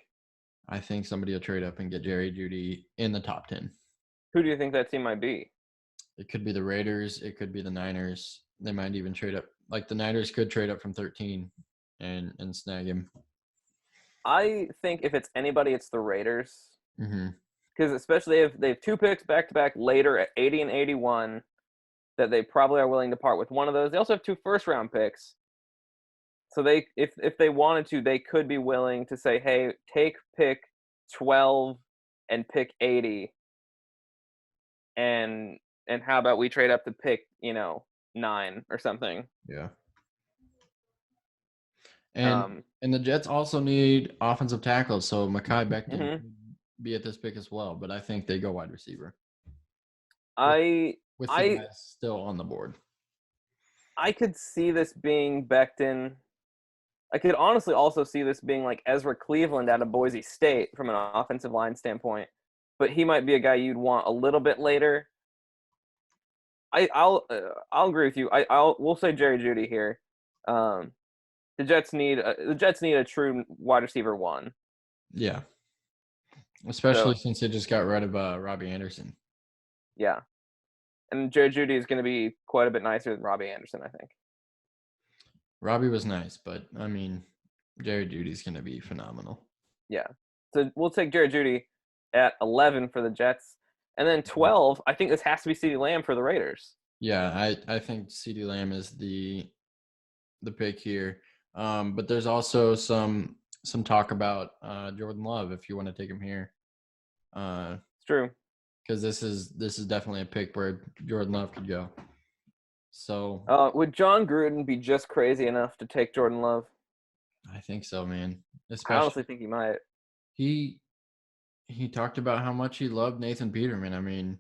I think somebody will trade up and get Jerry Judy in the top 10. Who do you think that team might be? It could be the Raiders, it could be the Niners. They might even trade up. Like the Niners could trade up from 13 and snag him. I think if it's anybody, it's the Raiders. Mhm. because especially if they have two picks back to back later at 80 and 81, that they probably are willing to part with one of those. They also have two first round picks. So they if they wanted to, they could be willing to say, "Hey, take pick 12 and pick 80 and how about we trade up to pick, 9 or something." Yeah. And Um and the Jets also need offensive tackles, so Mekhi Becton mhm. could be at this pick as well. But I think they go wide receiver with I with the I guys still on the board. I could see this being Becton. I could honestly also see this being like Ezra Cleveland out of Boise State from an offensive line standpoint, but he might be a guy you'd want a little bit later. I'll agree with you. We'll say Jerry Jeudy here. Um, the Jets need a true wide receiver one. Yeah, So especially since they just got rid of Robbie Anderson. yeah, and Jerry Jeudy is going to be quite a bit nicer than Robbie Anderson, I think. Robbie was nice, but I mean, Jerry Judy's going to be phenomenal. Yeah, so we'll take Jerry Jeudy at 11 for the Jets, and then 12. I think this has to be CeeDee Lamb for the Raiders. Yeah, I think CeeDee Lamb is the pick here. But there's also some talk about Jordan Love if you want to take him here. It's true. Because this is definitely a pick where Jordan Love could go. So Would John Gruden be just crazy enough to take Jordan Love? I think so, man. I honestly Especially think he might. he he talked about how much he loved Nathan Peterman. I mean,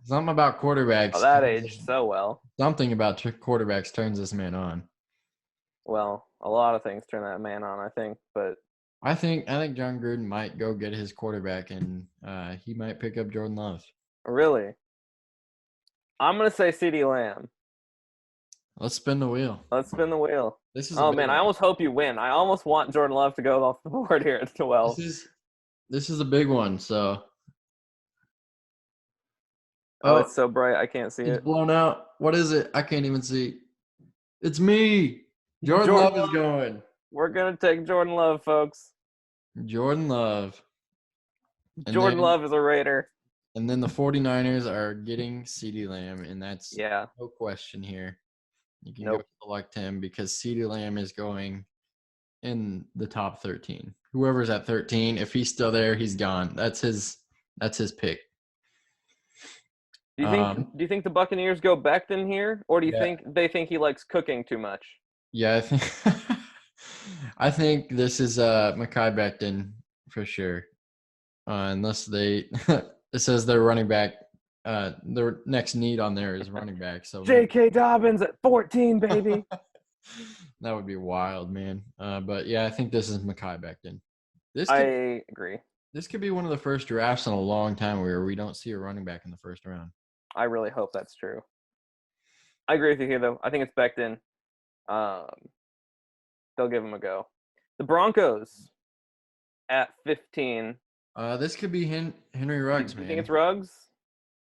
something about Oh, quarterbacks. that aged so well. Something about quarterbacks turns this man on. Well, a lot of things turn that man on, I think. But I think John Gruden might go get his quarterback, and he might pick up Jordan Love. really, I'm gonna say CeeDee Lamb. Let's spin the wheel. Let's spin the wheel. This is a Oh big man, I one. almost hope you win. I almost want Jordan Love to go off the board here at 12. This is this is a big one. So Oh, oh, it's so bright I can't see it's it. blown out. What is it? I can't even see. It's me. Jordan Jordan Love is Love. going. We're gonna take Jordan Love, folks. Jordan Love. And Jordan then Love is a Raider. and then the 49ers are getting CeeDee Lamb, and that's Yeah. no question here. You can go Nope. select him because CeeDee Lamb is going in the top 13. Whoever's at 13, if he's still there, he's gone. That's his pick. Do you think Um, do you think the Buccaneers go Becton here, or do you yeah, think they think he likes cooking too much? yeah, I think I think this is Mekhi Becton for sure. Unless they it says their running back their next need on there is running back. So maybe J.K. Dobbins at 14, baby. that would be wild, man. But yeah, I think this is Mekhi Becton. This could I agree. this could be one of the first drafts in a long time where we don't see a running back in the first round. I really hope that's true. I agree with you here, though. I think it's Becton. Um, they'll give him a go. The Broncos at 15. This could be Henry Ruggs, Do you think man, it's Ruggs?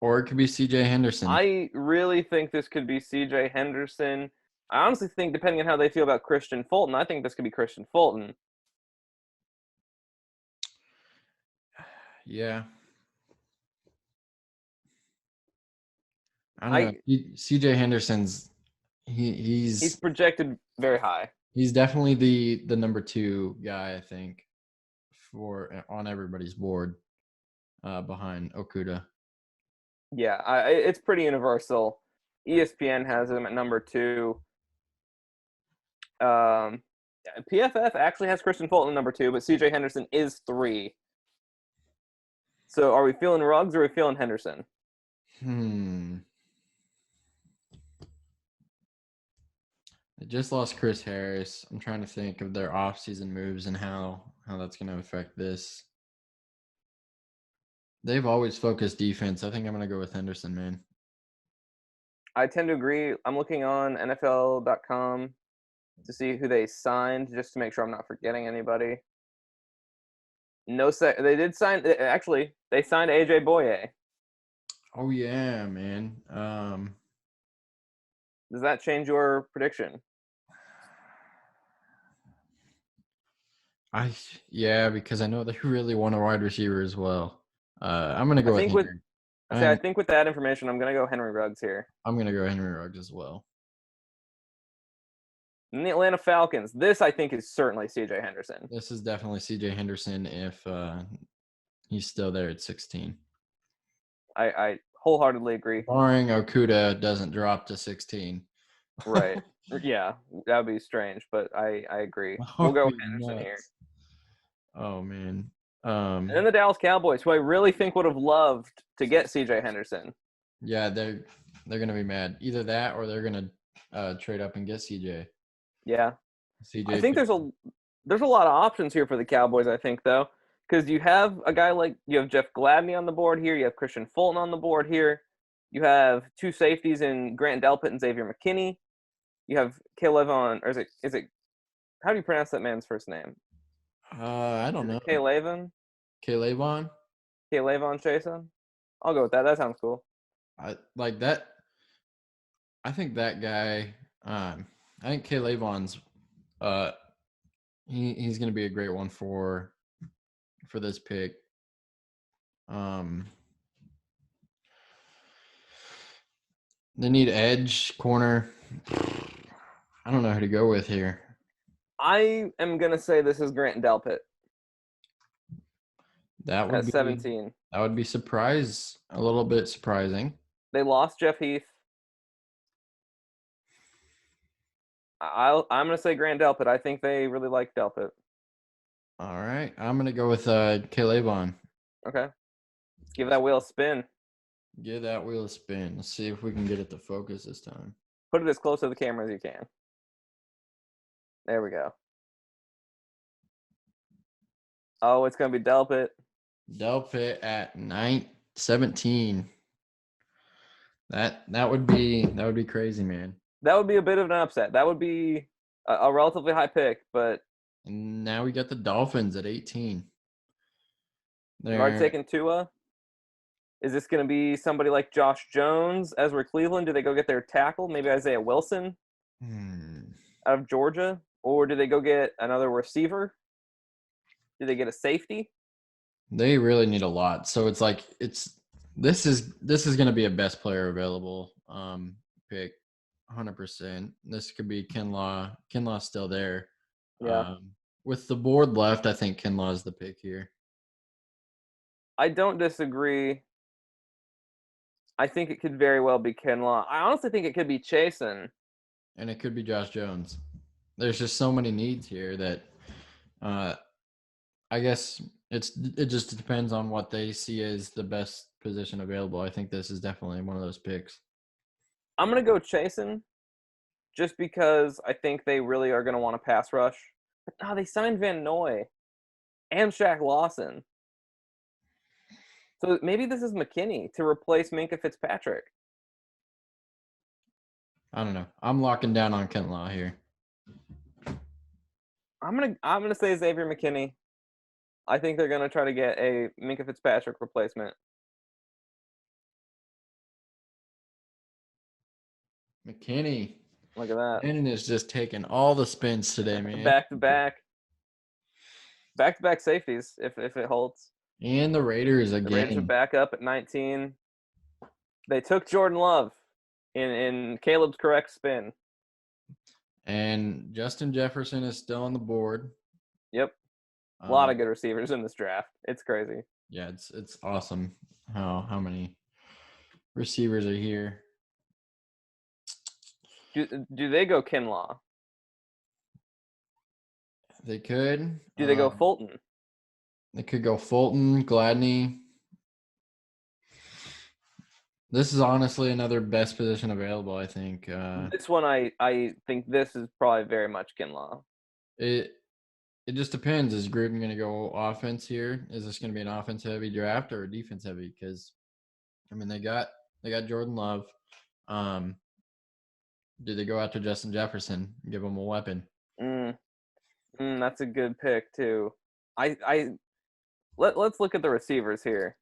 or it could be C.J. Henderson. I really think this could be C.J. Henderson. I honestly think, depending on how they feel about Christian Fulton, I think this could be Christian Fulton. Yeah, I don't know. I C.J. Henderson's He's he's projected very high. he's definitely the number 2 guy, I think, for on everybody's board behind Okuda. Yeah, it's pretty universal. ESPN has him at number 2. Um, PFF actually has Christian Fulton at number 2, but CJ Henderson is 3. So are we feeling Ruggs or are we feeling Henderson? Hmm. They just lost Chris Harris. I'm trying to think of their offseason moves and how that's going to affect this. They've always focused defense. I think I'm going to go with Henderson, man. I tend to agree. I'm looking on NFL.com to see who they signed just to make sure I'm not forgetting anybody. They did sign. Actually, they signed AJ Boye. Oh yeah, man. Does that change your prediction? I yeah, because I know they really want a wide receiver as well. I'm gonna I go with think with Henry. I think with that information, I'm gonna go Henry Ruggs here. I'm gonna go Henry Ruggs as well. And the Atlanta Falcons. This I think is certainly C.J. Henderson. This is definitely C.J. Henderson if he's still there at 16. I wholeheartedly agree. Barring Okuda doesn't drop to 16. Right. Yeah, that would be strange, but I agree. That We'll would go with be Henderson here. nuts. Oh man. And then the Dallas Cowboys, who I really think would have loved to get C.J. Henderson. Yeah, they're gonna be mad. Either that or they're gonna trade up and get CJ. Yeah, I CJ think could, there's a lot of options here for the Cowboys. I think though, because you have a guy like you have Jeff Gladney on the board here, you have Christian Fulton on the board here, you have two safeties in Grant Delpit and Xavier McKinney. You have Calevon, or is it how do you pronounce that man's first name? I don't Is know. it Calevon? Calebon? Calevon Chason? I'll go with that. That sounds cool. I like that. I think that guy. I think Calebon's. Uh, he's gonna be a great one for this pick. Um, they need edge corner. I don't know who to go with here. I am gonna say this is Grant Delpit That would at be 17. a little bit surprising. They lost Jeff Heath. I'm gonna say Grant Delpit. I think they really like Delpit. All right, I'm gonna go with Calebon. Okay, let's give that wheel a spin. Give that wheel a spin. Let's see if we can get it to focus this time. Put it as close to the camera as you can. There we go. Oh, it's gonna be Delpit. Delpit at 17. That would be crazy, man. That would be a bit of an upset. That would be a relatively high pick, but And now we got the Dolphins at 18. they've already They're taken Tua. Is this going to be somebody like Josh Jones, Ezra Cleveland? Do they go get their tackle? Maybe Isaiah Wilson out of Georgia? Or do they go get another receiver? Do they get a safety? they really need a lot. So it's like this is going to be a best player available pick 100%. This could be Kinlaw. Kinlaw's still there. Yeah. With the board left, I think Kinlaw is the pick here. I don't disagree. I think it could very well be Kinlaw. I honestly think it could be Chasen. And it could be Josh Jones. There's just so many needs here that I guess it just depends on what they see as the best position available. I think this is definitely one of those picks. I'm going to go Chasen just because I think they really are going to want to pass rush. But no, they signed Van Noy and Shaq Lawson. So maybe this is McKinney to replace Minka Fitzpatrick. I don't know. I'm locking down on Kent Law here. I'm gonna say Xavier McKinney. I think they're gonna try to get a Minka Fitzpatrick replacement. McKinney. Look at that. McKinnon is just taking all the spins today, man. Back to back safeties if it holds. And the Raiders again. The Raiders are back up at 19. They took Jordan Love in Caleb's correct spin. And Justin Jefferson is still on the board. Yep. A lot of good receivers in this draft. It's crazy. Yeah, it's awesome how many receivers are here. Do they go Kinlaw? They could. Do they go Fulton? They could go Fulton, Gladney. This is honestly another best position available, I think. This one, I think this is probably very much Kinlaw. It just depends. Is Gruden going to go offense here? Is this going to be an offense heavy draft or a defense heavy? Because I mean, they got Jordan Love. Do they go after Justin Jefferson, give him a weapon? That's a good pick too. Let's look at the receivers here.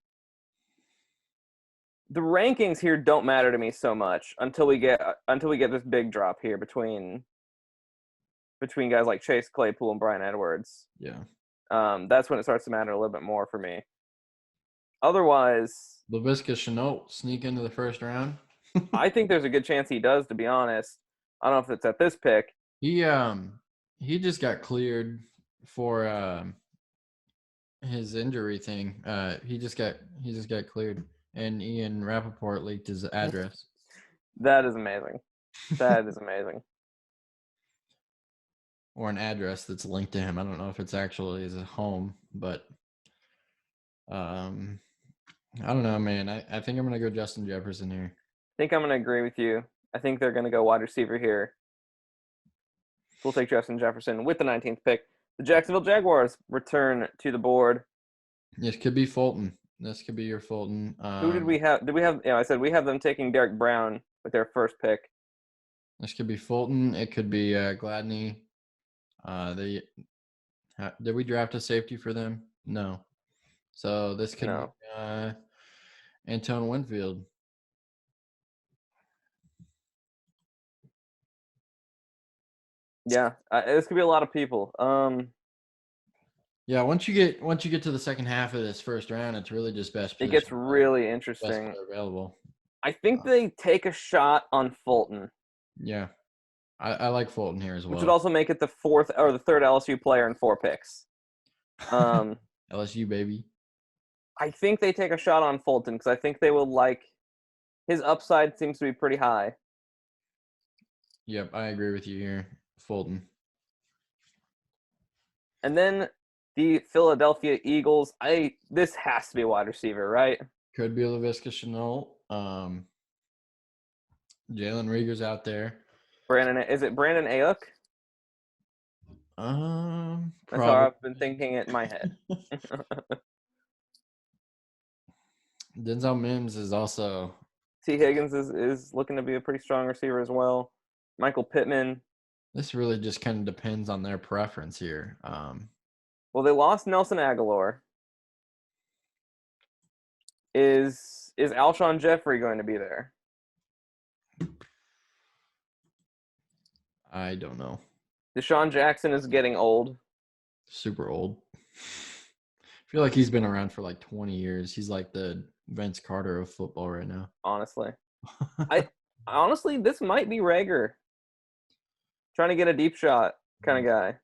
The rankings here don't matter to me so much until we get this big drop here between guys like Chase Claypool and Brian Edwards. Yeah. That's when it starts to matter a little bit more for me. Otherwise, Laviska Shenault sneak into the first round. I think there's a good chance he does, to be honest. I don't know if it's at this pick. He just got cleared for his injury thing. He just got cleared, and Ian Rappaport leaked his address. That is amazing. That is amazing. Or an address that's linked to him. I don't know if it's actually his home, but um, I don't know, man. I think I'm gonna go Justin Jefferson here. I think I'm going to agree with you. I think they're going to go wide receiver here. So we'll take Justin Jefferson with the 19th pick. The Jacksonville Jaguars return to the board. This could be Fulton. This could be your Fulton. Who did we have? Did we have? I said we have them taking Derek Brown with their first pick. This could be Fulton. It could be Gladney. Did we draft a safety for them? No. So this could No. be Antoine Winfield. Yeah, this could be a lot of people. Yeah, once you get to the second half of this first round, it's really just best it position gets player, really best interesting. player available. I think they take a shot on Fulton, Yeah, I like Fulton here as which would well. also make it the fourth or the third LSU player in 4 picks. LSU baby. I think they take a shot on Fulton because I think they will like his upside seems to be pretty high. Yep, I agree with you here, Fulton. And then the Philadelphia Eagles. This has to be a wide receiver, right? Could be Laviska Shenault. Jalen Rieger's out there. Is it Brandon Ayuk? That's how Probably. I've been thinking it in my head. Denzel Mims is also. T. Higgins is looking to be a pretty strong receiver as well. Michael Pittman. This really just kind of depends on their preference here. Well, they lost Nelson Aguilar. Is Alshon Jeffrey going to be there? I don't know. Deshaun Jackson is getting old. Super old. I feel like he's been around for like 20 years. He's like the Vince Carter of football right now. Honestly, honestly this might be Rager. Trying to get a deep shot kind of guy.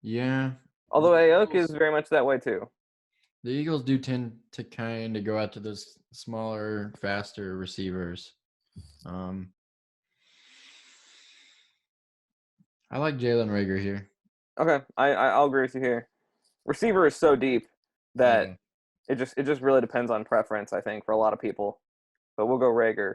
Yeah. Although Ayuk is very much that way too. The Eagles do tend to kind of go out to those smaller, faster receivers. I like Jalen Rager here. Okay, I'll agree with you here. Receiver is so deep that it just really depends on preference, I think, for a lot of people. But we'll go Rager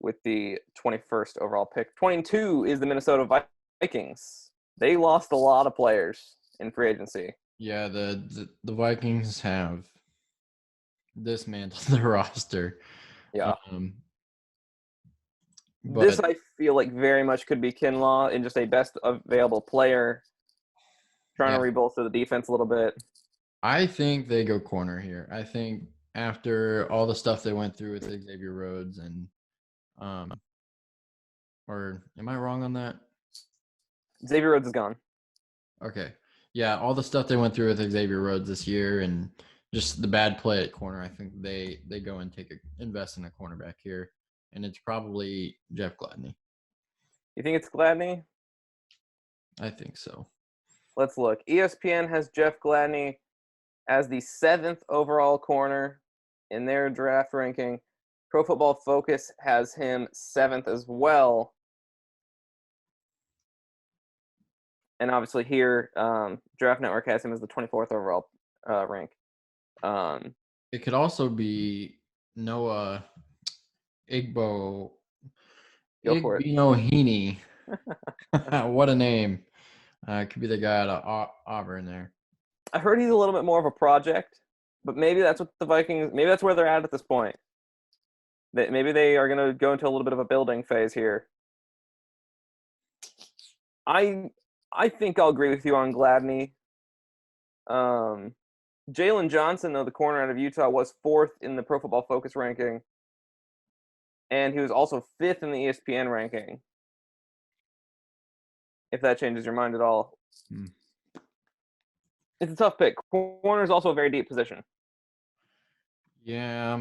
with the 21st overall pick. 22 is the Minnesota Vikings. They lost a lot of players in free agency. Yeah, the Vikings have dismantled the roster. Yeah. But This I feel like very much could be Kinlaw in just a best available player, trying to rebolster the defense a little bit. I think they go corner here. I think after all the stuff they went through with Xavier Rhodes and or am I wrong on that? Xavier Rhodes is gone. Okay. Yeah, all the stuff they went through with Xavier Rhodes this year and just the bad play at corner, I think they go and invest in a cornerback here. And it's probably Jeff Gladney. You think it's Gladney? I think so. Let's look. ESPN has Jeff Gladney as the 7th overall corner in their draft ranking. Pro Football Focus has him 7th as well. And obviously here, Draft Network has him as the 24th overall rank. It could also be Noah Igbinohene. What a name. It could be the guy out of Auburn there. I heard he's a little bit more of a project, but maybe that's what the Vikings, maybe that's where they're at this point. Maybe they are going to go into a little bit of a building phase here. I think I'll agree with you on Gladney. Jalen Johnson, though, the corner out of Utah, was 4th in the Pro Football Focus ranking. And he was also 5th in the ESPN ranking. If that changes your mind at all. It's a tough pick. Corner is also a very deep position. Yeah,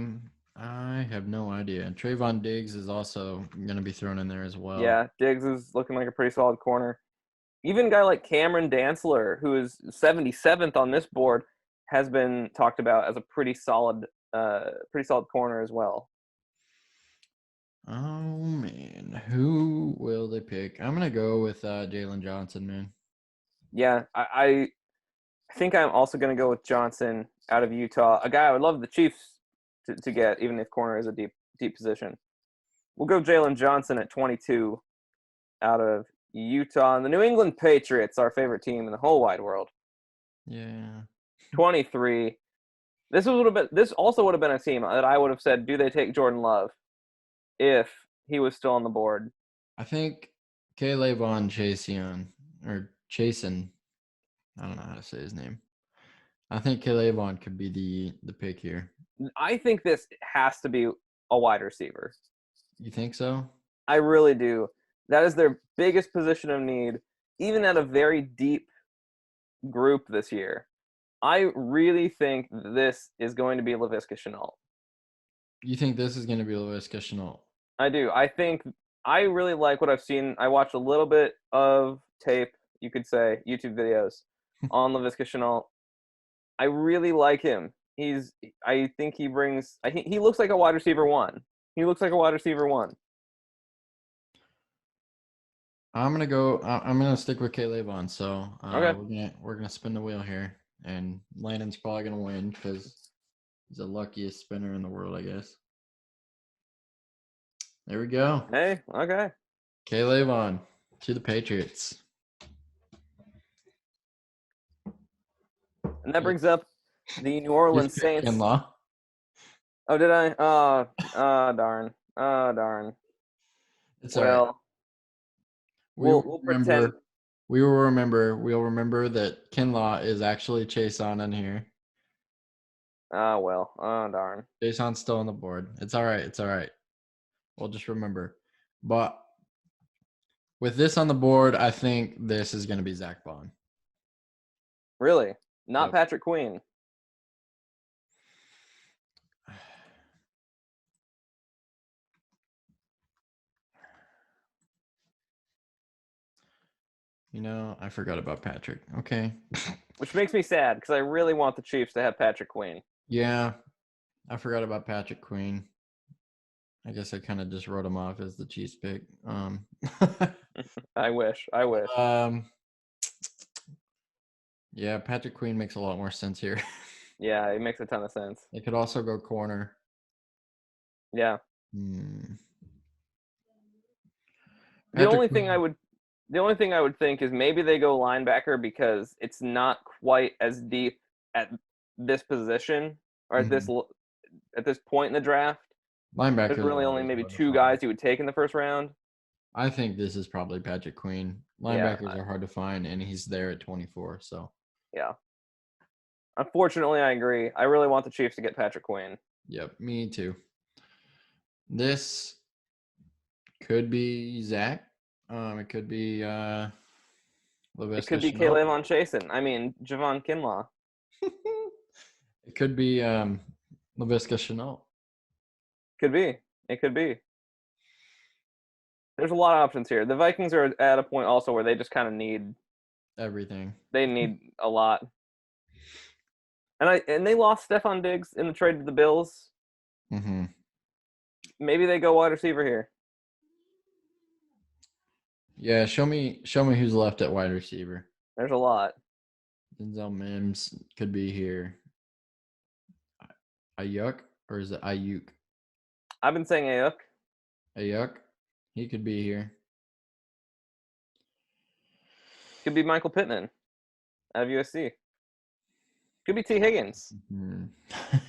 I have no idea. Trayvon Diggs is also going to be thrown in there as well. Yeah, Diggs is looking like a pretty solid corner. Even a guy like Cameron Dantzler, who is 77th on this board, has been talked about as a pretty solid corner as well. Oh man, who will they pick? I'm gonna go with Jalen Johnson, man. Yeah, I think I'm also going to go with Johnson out of Utah, a guy I would love the Chiefs to get, even if corner is a deep position. We'll go Jalen Johnson at 22 out of Utah, and the New England Patriots, our favorite team in the whole wide world. Yeah, 23. This also would have been a team that I would have said, do they take Jordan Love if he was still on the board? I think Kayvon Chasion or Chasen. I don't know how to say his name. I think Kayvon could be the pick here. I think this has to be a wide receiver. You think so? I really do. That is their biggest position of need, even at a very deep group this year. I really think this is going to be Laviska Shenault. You think this is going to be Laviska Shenault? I do. I really like what I've seen. I watched a little bit of tape, you could say, YouTube videos on Laviska Shenault. I really like him. I think he looks like a wide receiver one. He looks like a wide receiver one. I'm gonna go. I'm gonna stick with Kayvon. So Okay. we're gonna spin the wheel here, and Landon's probably gonna win because he's the luckiest spinner in the world, I guess. There we go. Hey, okay. Kayvon to the Patriots. And that You brings up the New Orleans picked Saints. Kinlaw. Oh, did I? Oh, darn. Oh, darn. It's all right. Well, we'll pretend. We'll remember that Kinlaw is actually Chason in here. Oh, well. Oh, darn. Jason's still on the board. It's all right. It's all right. We'll just remember. But with this on the board, I think this is going to be Zach Bond. Really? Not Yep. Patrick Queen. You know, I forgot about Patrick. Okay. Which makes me sad because I really want the Chiefs to have Patrick Queen. Yeah, I forgot about Patrick Queen. I guess I kind of just wrote him off as the Chiefs pick. I wish. I wish. Yeah, Patrick Queen makes a lot more sense here. Yeah, it makes a ton of sense. It could also go corner. Yeah. Hmm. The Patrick only thing I Queen. would the only thing I would think is maybe they go linebacker because it's not quite as deep at this position or Mhm. at this point in the draft. There's Linebackers are really only always maybe hard to two find. guys you would take in the first round. I think this is probably Patrick Queen. Yeah, Linebackers are hard to find, and he's there at 24. So, yeah. Unfortunately, I agree. I really want the Chiefs to get Patrick Queen. yep, me too. This could be Zach. It could be It Laviska could be Shenault. Kayvon Chasen. I mean, Javon Kinlaw. It could be Laviska Shenault. Could be. It could be. There's a lot of options here. The Vikings are at a point also where they just kind of Everything. need a lot. And they lost Stephon Diggs in the trade to the Bills. Mm-hmm. Maybe they go wide receiver here. Yeah, show me who's left at wide receiver. There's a lot. Denzel Mims could be here. Ayuk or is it Ayuk? I've been saying Ayuk. Ayuk, he could be here. Could be Michael Pittman out of USC. Could be T. Higgins. Mm-hmm.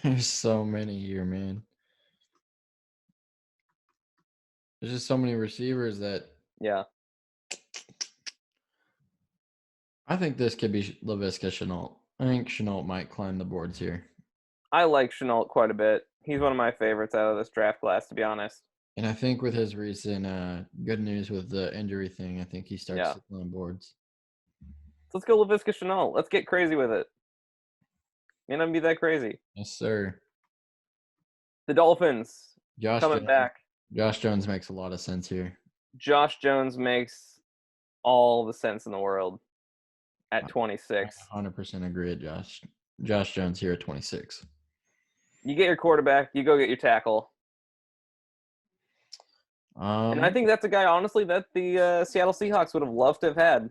There's so many here, man. There's just so many receivers that Yeah. I think this could be Laviska Shenault. I think Shenault might climb the boards here. I like Shenault quite a bit. He's one of my favorites out of this draft class, to be honest. And I think with his recent good news with the injury thing, I think he starts Yeah. to climb boards. So let's go Laviska Shenault. Let's get crazy with it. May not be that crazy. Yes, sir. The Dolphins Josh coming Jones. back. Josh Jones makes a lot of sense here. Josh Jones makes all the sense in the world at I 26. 100% agree at Josh Jones here at 26. You get your quarterback, you go get your tackle. And I Um, think that's a guy, honestly, that the Seattle Seahawks would have loved to have had.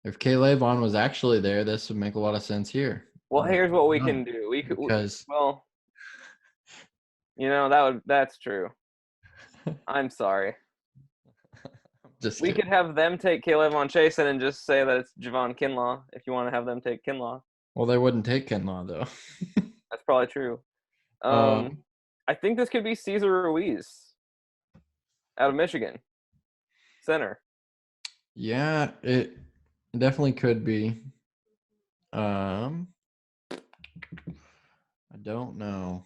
if Caleb Vaughn was actually there, this would make a lot of sense here. Well, But here's what he's we not can do. We could, because well, that's true. I'm sorry. just We kidding. could have them take Caleb on Chasen and just say that it's Javon Kinlaw if you want to have them take Kinlaw. Well, they wouldn't take Kenlaw though. That's probably true. Um, um, I think this could be Cesar Ruiz out of Michigan, center. yeah, it definitely could be. Um, I don't know.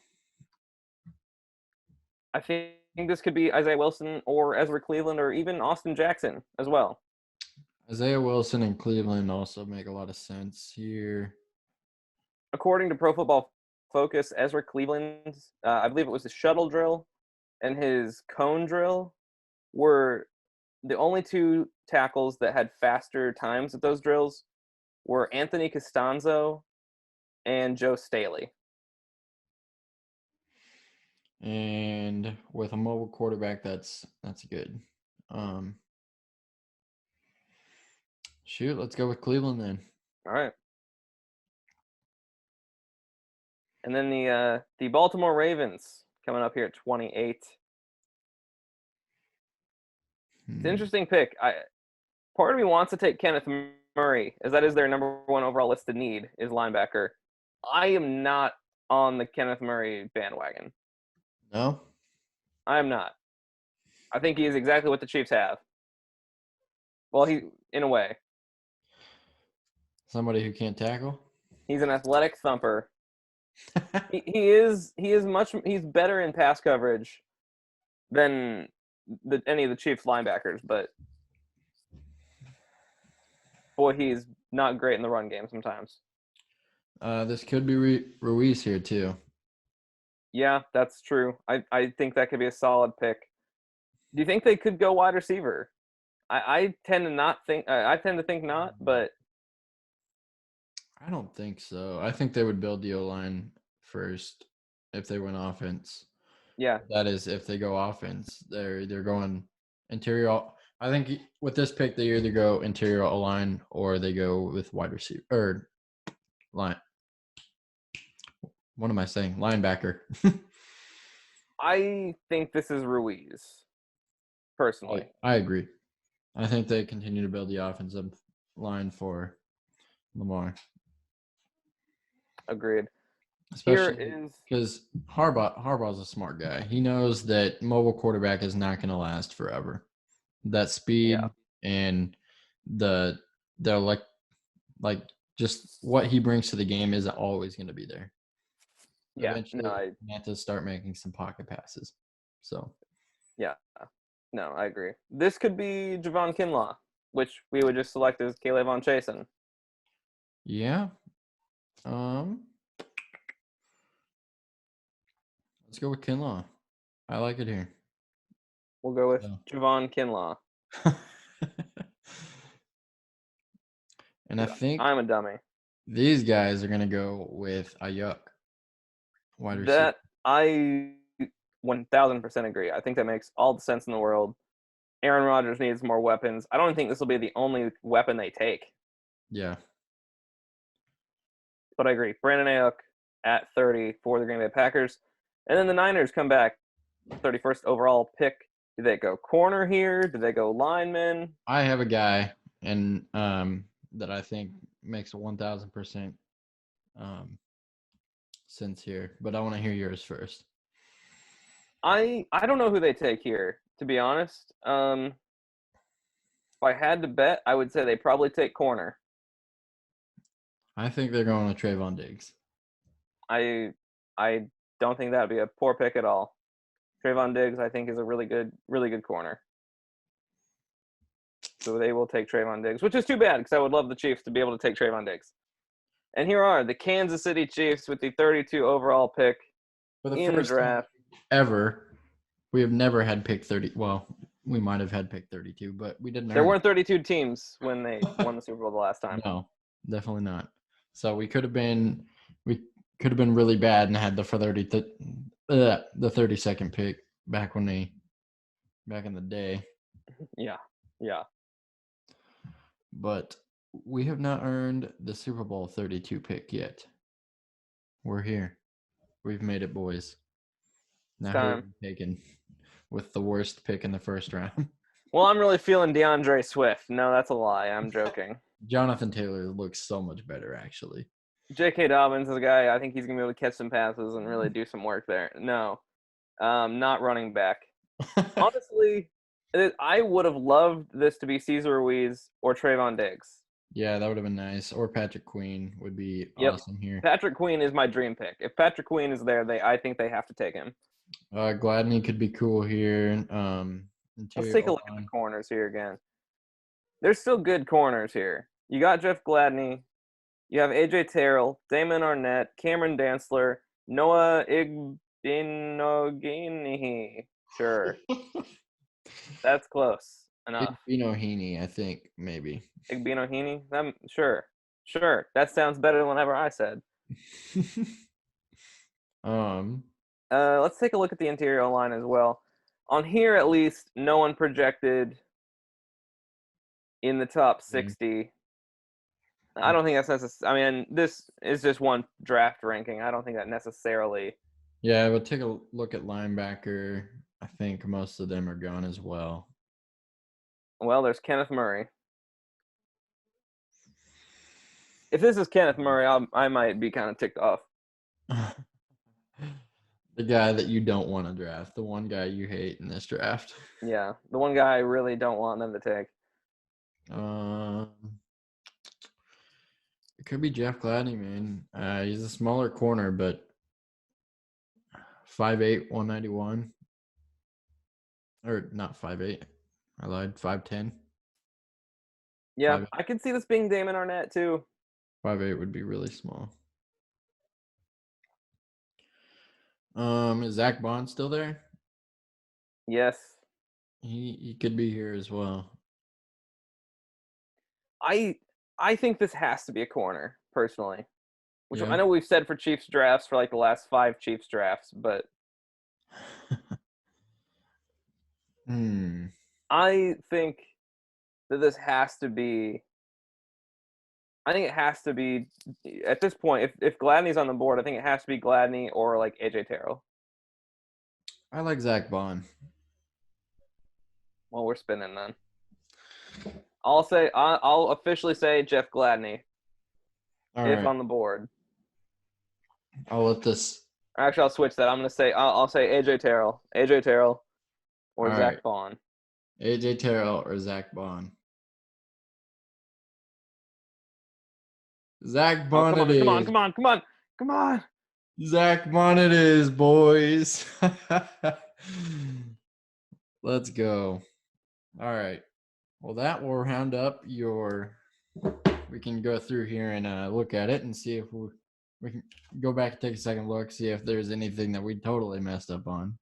I think this could be Isaiah Wilson or Ezra Cleveland or even Austin Jackson as well. Isaiah Wilson and Cleveland also make a lot of sense here. According to Pro Football Focus, Ezra Cleveland's, I believe it was his shuttle drill and his cone drill were the only two tackles that had faster times at those drills were Anthony Costanzo and Joe Staley. And with a mobile quarterback, that's good. Um, shoot, let's go with Cleveland then. All right. And then the Baltimore Ravens coming up here at 28. It's an interesting pick. Part of me wants to take Kenneth Murray, as that is their number one overall listed need, is linebacker. I am not on the Kenneth Murray bandwagon. No, I am not. I think he is exactly what the Chiefs have. Well, in a way, somebody who can't tackle. he's an athletic thumper. He's better in pass coverage than any of the Chiefs linebackers, but boy, he's not great in the run game sometimes. This could be Ruiz here too. Yeah, that's true. I think that could be a solid pick. Do you think they could go wide receiver? I tend to not think. I tend to think not, but I don't think so. I think they would build the O line first if they went offense. yeah, That is, if they go offense, they're going interior. I think with this pick, they either go interior O line or they go with wide receiver or line. What am I saying? Linebacker. I think this is Ruiz, personally. I agree. I think they continue to build the offensive line for Lamar, Agreed. Here especially is because Harbaugh's a smart guy. He knows that mobile quarterback is not going to last forever. That yeah, speed and the like just what he brings to the game isn't always going to be there. yeah. Eventually, you have to start making some pocket passes. So Yeah, no, I agree. This could be Javon Kinlaw, which we would just select as Caleb on Chasen. yeah, let's go with Kinlaw. I like it here. We'll go with So. Javon Kinlaw. And I think I'm a dummy. these guys are going to go with Ayuk, wide receiver. That I 1000% agree. I think that makes all the sense in the world. Aaron Rodgers needs more weapons. I don't think this will be the only weapon they take, Yeah. but I agree. Brandon Ayuk at 30 for the Green Bay Packers. And then the Niners come back, 31st overall pick. Do they go corner here? Do they go lineman? I have a guy and that I think makes 1000% sense here, but I want to hear yours first. I don't know who they take here, to be honest. If I had to bet, I would say they probably take corner. I think they're going with Trayvon Diggs. I I don't think that would be a poor pick at all. Trayvon Diggs, I think, is a really good corner. So they will take Trayvon Diggs, which is too bad because I would love the Chiefs to be able to take Trayvon Diggs. And here are the Kansas City Chiefs with the 32 overall pick For the in the first time draft. ever, we have never had pick 30. Well, we might have had pick 32, but we didn't There earn weren't 32 teams when they it. won the Super Bowl the last time. No, definitely not. So we could have been really bad and had the 32nd pick back in the day. Yeah. But we have not earned the Super Bowl 32 pick yet. We're here. We've made it, boys. Now who are Time. we taking with the worst pick in the first round? Well, I'm really feeling DeAndre Swift. No, that's a lie. I'm joking. Jonathan Taylor looks so much better, actually. J.K. Dobbins is a guy. I think he's gonna be able to catch some passes and really do some work there. No, not running back. Honestly, I would have loved this to be Cesar Ruiz or Trayvon Diggs. Yeah, that would have been nice. Or Patrick Queen would be Yep. awesome here. Patrick Queen is my dream pick. If Patrick Queen is there, I think they have to take him. Gladney could be cool here. Let's take a look at the corners here again. There's still good corners here. You got Jeff Gladney. You have AJ Terrell, Damon Arnett, Cameron Dantzler, Noah Igbinoghene. Sure, that's close enough. Igbinoghene, I think, maybe. Igbinoghene. Sure. That sounds better than whatever I said. Let's take a look at the interior line as well. On here, at least, no one projected in the top 60. I don't think that's necessary. I mean, this is just one draft ranking. I don't think that necessarily. Yeah, but take a look at linebacker. I think most of them are gone as well. Well, there's Kenneth Murray. If this is Kenneth Murray, I might be kind of ticked off. The guy that you don't want to draft. The one guy you hate in this draft. Yeah, the one guy I really don't want them to take. It could be Jeff Gladney, man. He's a smaller corner, but 5'8", 191. Or not 5'8". I lied. 5'10". Yeah, 5'8". I could see this being Damon Arnett too. 5'8" would be really small. Is Zach Bond still there? Yes. He could be here as well. I think this has to be a corner, personally. Which Yeah. I know we've said for Chiefs drafts for like the last 5 Chiefs drafts, but I think that this has to be. I think it has to be at this point. If Gladney's on the board, I think it has to be Gladney or like AJ Terrell. I like Zach Bond. Well, we're spinning then. I'll officially say Jeff Gladney if on the board. I'll let this. Actually, I'll switch that. I'm gonna say I'll say AJ Terrell, or Zach Bond. AJ Terrell or Zach Bond. Zach Bond it is. Come on. Zach Bond it is, boys. Let's go. All right. Well, that will round up your. We can go through here and look at it and see if we can go back and take a second look, see if there's anything that we totally messed up on,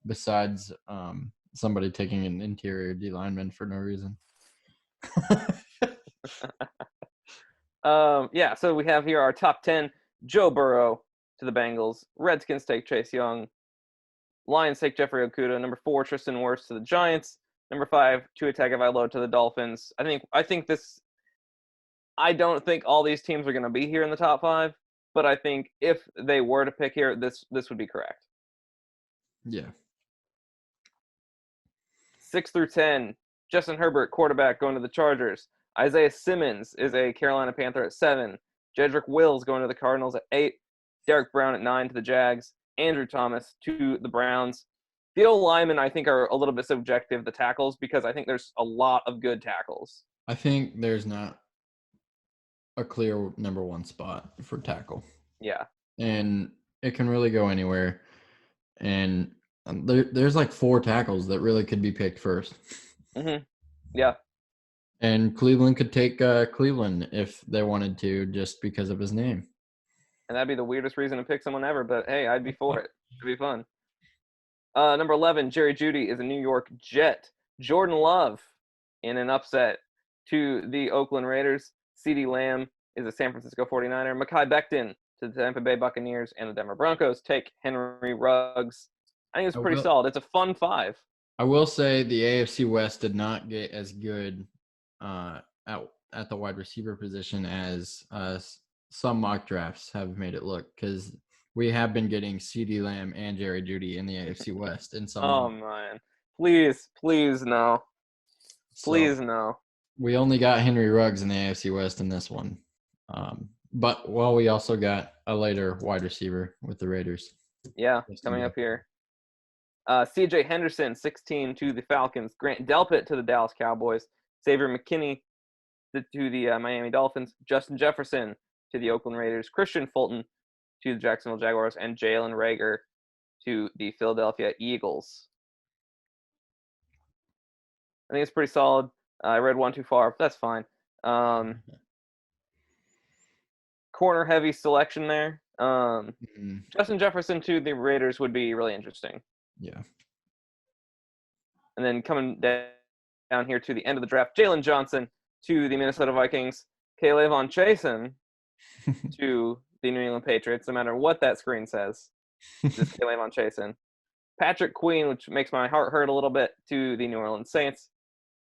besides somebody taking an interior D lineman for no reason. Yeah, so we have here our top 10. Joe Burrow to the Bengals. Redskins take Chase Young. Lions take Jeffrey Okudah. Number 4, Tristan Wirfs to the Giants. Number 5, Tua Tagovailoa to the Dolphins. I think this. I don't think all these teams are going to be here in the top 5, but I think if they were to pick here, this would be correct. Yeah. 6 through 10, Justin Herbert, quarterback, going to the Chargers. Isaiah Simmons is a Carolina Panther at 7. Jedrick Wills going to the Cardinals at 8. Derek Brown at 9 to the Jags. Andrew Thomas to the Browns. The O-linemen, I think, are a little bit subjective, the tackles, because I think there's a lot of good tackles. I think there's not a clear number 1 spot for tackle. Yeah. And it can really go anywhere. And there's like 4 tackles that really could be picked first. Mm-hmm. Yeah. And Cleveland could take Cleveland if they wanted to, just because of his name. And that'd be the weirdest reason to pick someone ever, but hey, I'd be for it. It'd be fun. Number 11, Jerry Jeudy is a New York Jet. Jordan Love in an upset to the Oakland Raiders. CeeDee Lamb is a San Francisco 49er. Mekhi Becton to the Tampa Bay Buccaneers, and the Denver Broncos take Henry Ruggs. I think it's I pretty will solid. It's a fun five. I will say the AFC West did not get as good uh, at the wide receiver position as some mock drafts have made it look, because we have been getting CeeDee Lamb and Jerry Jeudy in the AFC West in some Oh mock. man, please, please no, So please no. we only got Henry Ruggs in the AFC West in this one. But we also got a later wide receiver with the Raiders. Yeah, Justin coming up Jefferson. here. C.J. Henderson, 16 to the Falcons. Grant Delpit to the Dallas Cowboys. Xavier McKinney to the Miami Dolphins. Justin Jefferson to the Oakland Raiders. Christian Fulton to the Jacksonville Jaguars. And Jalen Reagor to the Philadelphia Eagles. I think it's pretty solid. I read one too far, but that's fine. Corner heavy selection there. Justin Jefferson to the Raiders would be really interesting. Yeah. And then coming down here to the end of the draft, Jalen Johnson to the Minnesota Vikings. Kayvon Chasen to the New England Patriots, no matter what that screen says. Just Kayvon Chasen. Patrick Queen, which makes my heart hurt a little bit, to the New Orleans Saints.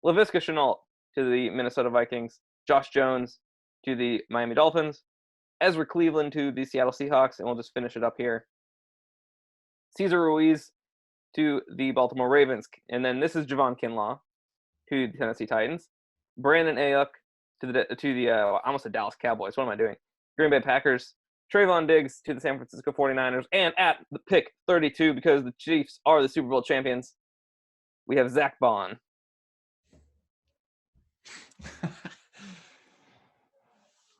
Laviska Shenault to the Minnesota Vikings. Josh Jones to the Miami Dolphins. Ezra Cleveland to the Seattle Seahawks, and we'll just finish it up here. Cesar Ruiz to the Baltimore Ravens, and then this is Javon Kinlaw to the Tennessee Titans. Brandon Ayuk to the I almost said Dallas Cowboys. What am I doing? Green Bay Packers. Trayvon Diggs to the San Francisco 49ers, and at the pick 32, because the Chiefs are the Super Bowl champions, we have Zach Bond.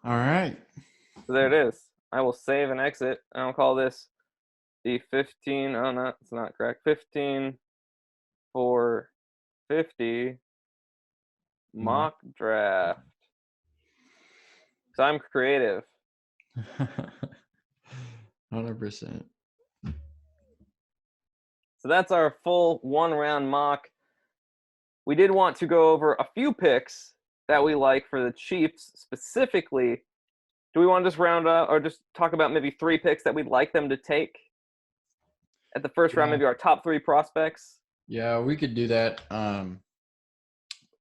All right. So there it is. I will save and exit. I'll call this the 15. Oh, no, it's not correct. 15 for 50 mock draft. So I'm creative. 100%. So that's our full one-round mock. We did want to go over a few picks that we like for the Chiefs specifically. Do we want to just round up or just talk about maybe 3 picks that we'd like them to take at the first round, maybe our top 3 prospects? Yeah, we could do that.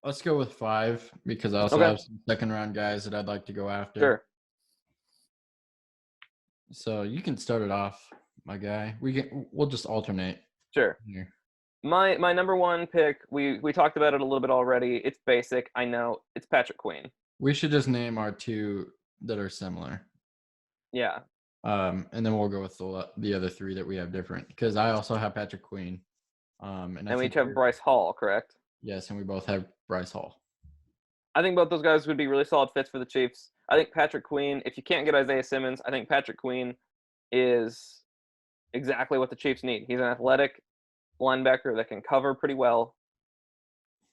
Let's go with 5, because I also have some second round guys that I'd like to go after. Sure. So you can start it off, my guy. We'll just alternate. Sure. Here. My number 1 pick, we talked about it a little bit already. It's basic, I know. It's Patrick Queen. We should just name our 2 that are similar. Yeah. And then we'll go with the other 3 that we have different, because I also have Patrick Queen. And we each have Bryce Hall, correct? Yes, and we both have Bryce Hall. I think both those guys would be really solid fits for the Chiefs. I think Patrick Queen, if you can't get Isaiah Simmons, I think Patrick Queen is exactly what the Chiefs need. He's an athletic linebacker that can cover pretty well,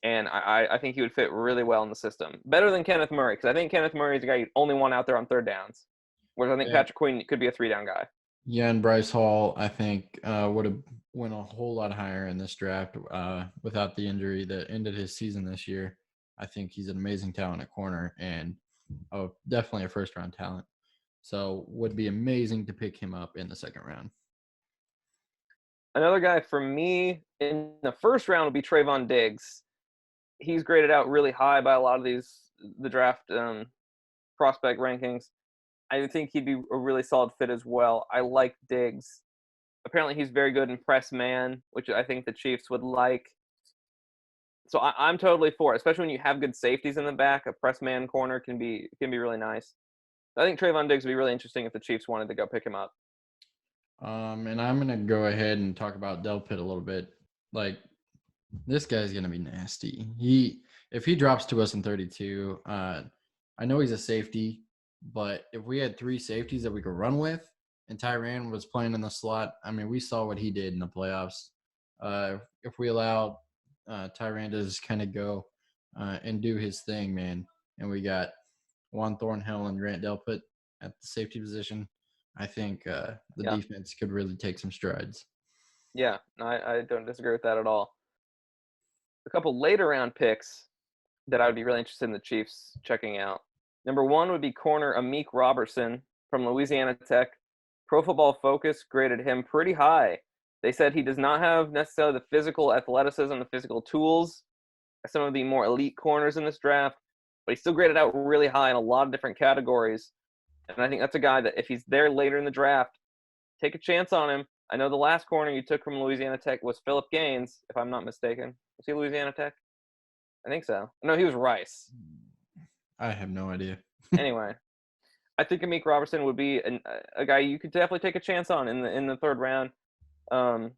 and I think he would fit really well in the system. Better than Kenneth Murray, because I think Kenneth Murray is a guy you only want out there on 3rd downs, whereas I think Patrick Queen could be a 3-down guy. Yeah, and Bryce Hall, I think, would have went a whole lot higher in this draft without the injury that ended his season this year. I think he's an amazing talent at corner, and definitely a first-round talent. So would be amazing to pick him up in the 2nd round. Another guy for me in the 1st round would be Trayvon Diggs. He's graded out really high by a lot of the draft prospect rankings. I think he'd be a really solid fit as well. I like Diggs. Apparently, he's very good in press man, which I think the Chiefs would like. So I'm totally for it, especially when you have good safeties in the back. A press man corner can be really nice. I think Trayvon Diggs would be really interesting if the Chiefs wanted to go pick him up. And I'm gonna go ahead and talk about Delpit a little bit. Like, this guy's gonna be nasty. If he drops to us in 32, I know he's a safety, but if we had 3 safeties that we could run with, and Tyrann was playing in the slot, I mean, we saw what he did in the playoffs. If we allowed Tyrann to just kind of go and do his thing, man. And we got Juan Thornhill and Grant Delpit at the safety position. I think the Yeah, defense could really take some strides. yeah, I don't disagree with that at all. A couple later round picks that I would be really interested in the Chiefs checking out. Number one would be corner Amik Robertson from Louisiana Tech. Pro Football Focus graded him pretty high. They said he does not have necessarily the physical athleticism, the physical tools, as some of the more elite corners in this draft, but he still graded out really high in a lot of different categories. And I think that's a guy that if he's there later in the draft, take a chance on him. I know the last corner you took from Louisiana Tech was Philip Gaines, if I'm not mistaken. Was he Louisiana Tech? I think so. No, he was Rice. I have no idea. Anyway, I think Amik Robertson would be a guy you could definitely take a chance on in the third round, um,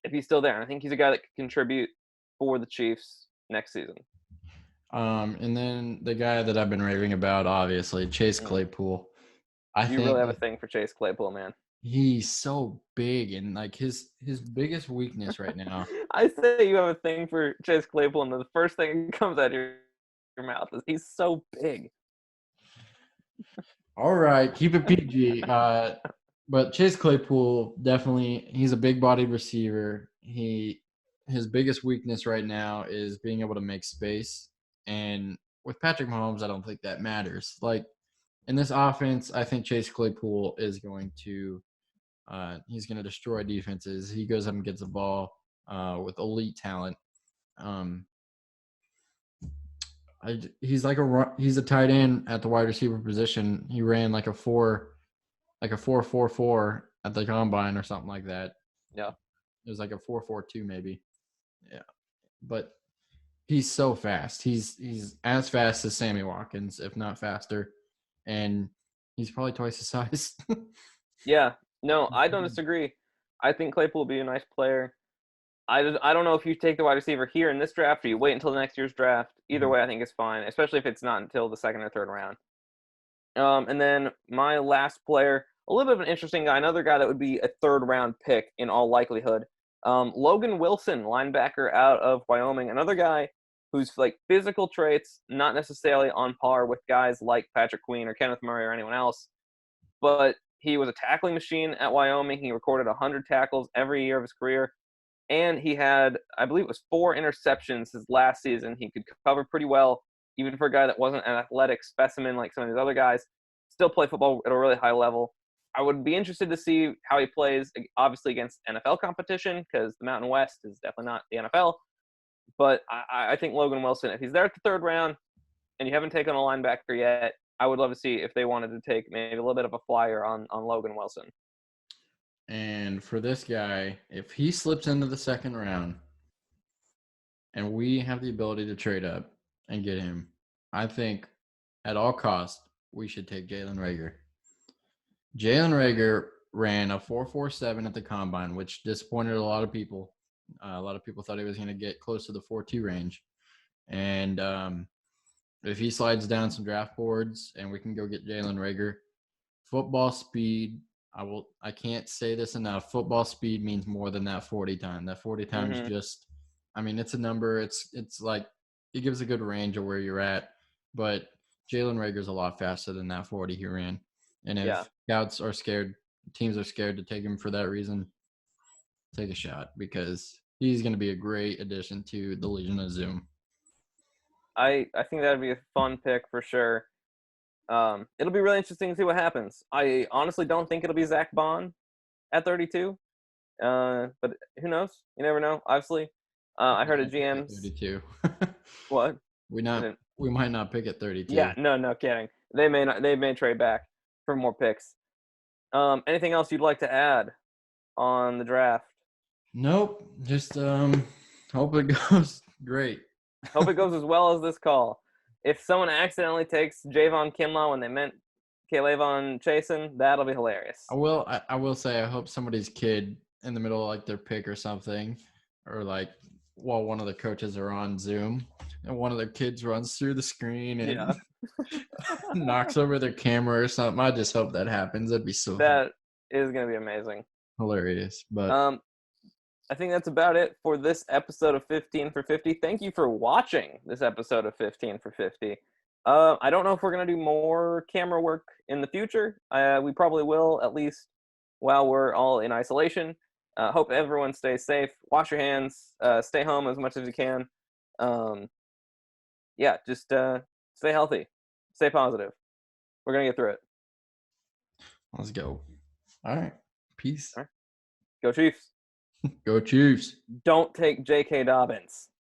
if he's still there. I think he's a guy that could contribute for the Chiefs next season. And then the guy that I've been raving about, obviously, Chase Claypool. I You think really have a thing for Chase Claypool, man. he's so big, and like his biggest weakness right now. I say you have a thing for Chase Claypool, and the first thing that comes out of your mouth is he's so big. All right, keep it PG. But Chase Claypool definitely, he's a big-bodied receiver. His biggest weakness right now is being able to make space, and with Patrick Mahomes, I don't think that matters. Like in this offense, I think Chase Claypool is going to he's going to destroy defenses. He goes up and gets the ball with elite talent. Um, he's he's a tight end at the wide receiver position. He ran like a 4.44 at the combine or something like that. Yeah. It was like a 4.42 maybe. Yeah. But he's so fast. He's as fast as Sammy Watkins, if not faster. And he's probably twice his size. Yeah. No, I don't disagree. I think Claypool will be a nice player. I don't know if you take the wide receiver here in this draft or you wait until next year's draft. Either way, I think it's fine, especially if it's not until the second or third round. And then my last player, a little bit of an interesting guy, another guy that would be a third round pick in all likelihood. Logan Wilson, linebacker out of Wyoming, another guy whose like physical traits not necessarily on par with guys like Patrick Queen or Kenneth Murray or anyone else, but he was a tackling machine at Wyoming. He recorded 100 tackles every year of his career, and he had, I believe it was 4 interceptions his last season. He could cover pretty well, even for a guy that wasn't an athletic specimen like some of these other guys. Still play football at a really high level. I would be interested to see how he plays, obviously against NFL competition, because the Mountain West is definitely not the NFL. But I think Logan Wilson, if he's there at the third round and you haven't taken a linebacker yet, I would love to see if they wanted to take maybe a little bit of a flyer on Logan Wilson. And for this guy, if he slips into the second round and we have the ability to trade up and get him, I think at all costs we should take Jalen Reagor. Jalen Reagor ran a 4.47 at the combine, which disappointed a lot of people. A lot of people thought he was going to get close to the 4.2 range. And if he slides down some draft boards and we can go get Jalen Reagor, football speed, I can't say this enough. Football speed means more than that 40 time. That 40 time is just, I mean, it's a number. It's like it gives a good range of where you're at. But Jalen Reagor's a lot faster than that 40 he ran. And if scouts are scared, teams are scared to take him for that reason, take a shot because he's going to be a great addition to the Legion of Zoom. I think that would be a fun pick for sure. It'll be really interesting to see what happens. I honestly don't think it'll be Zach Bond at 32. But who knows? You never know, obviously. I heard a GM's 32. What? We might not pick at 32. Yeah, no kidding. They may trade back for more picks. Anything else you'd like to add on the draft? Nope. Just hope it goes great. Hope it goes as well as this call. If someone accidentally takes Javon Kinlaw when they meant Kaylavon Chasen, that'll be hilarious. I will say I hope somebody's kid in the middle of like their pick or something, or like while one of the coaches are on Zoom and one of their kids runs through the screen and knocks over their camera or something. I just hope that happens. That'd be so That is gonna be amazing. Hilarious. But I think that's about it for this episode of 15 for 50. Thank you for watching this episode of 15 for 50. I don't know if we're going to do more camera work in the future. We probably will, at least while we're all in isolation. Hope everyone stays safe. Wash your hands. Stay home as much as you can. Um, yeah, just stay healthy. Stay positive. We're going to get through it. Let's go. All right. Peace. All right. Go Chiefs. Go Chiefs. Don't take J.K. Dobbins.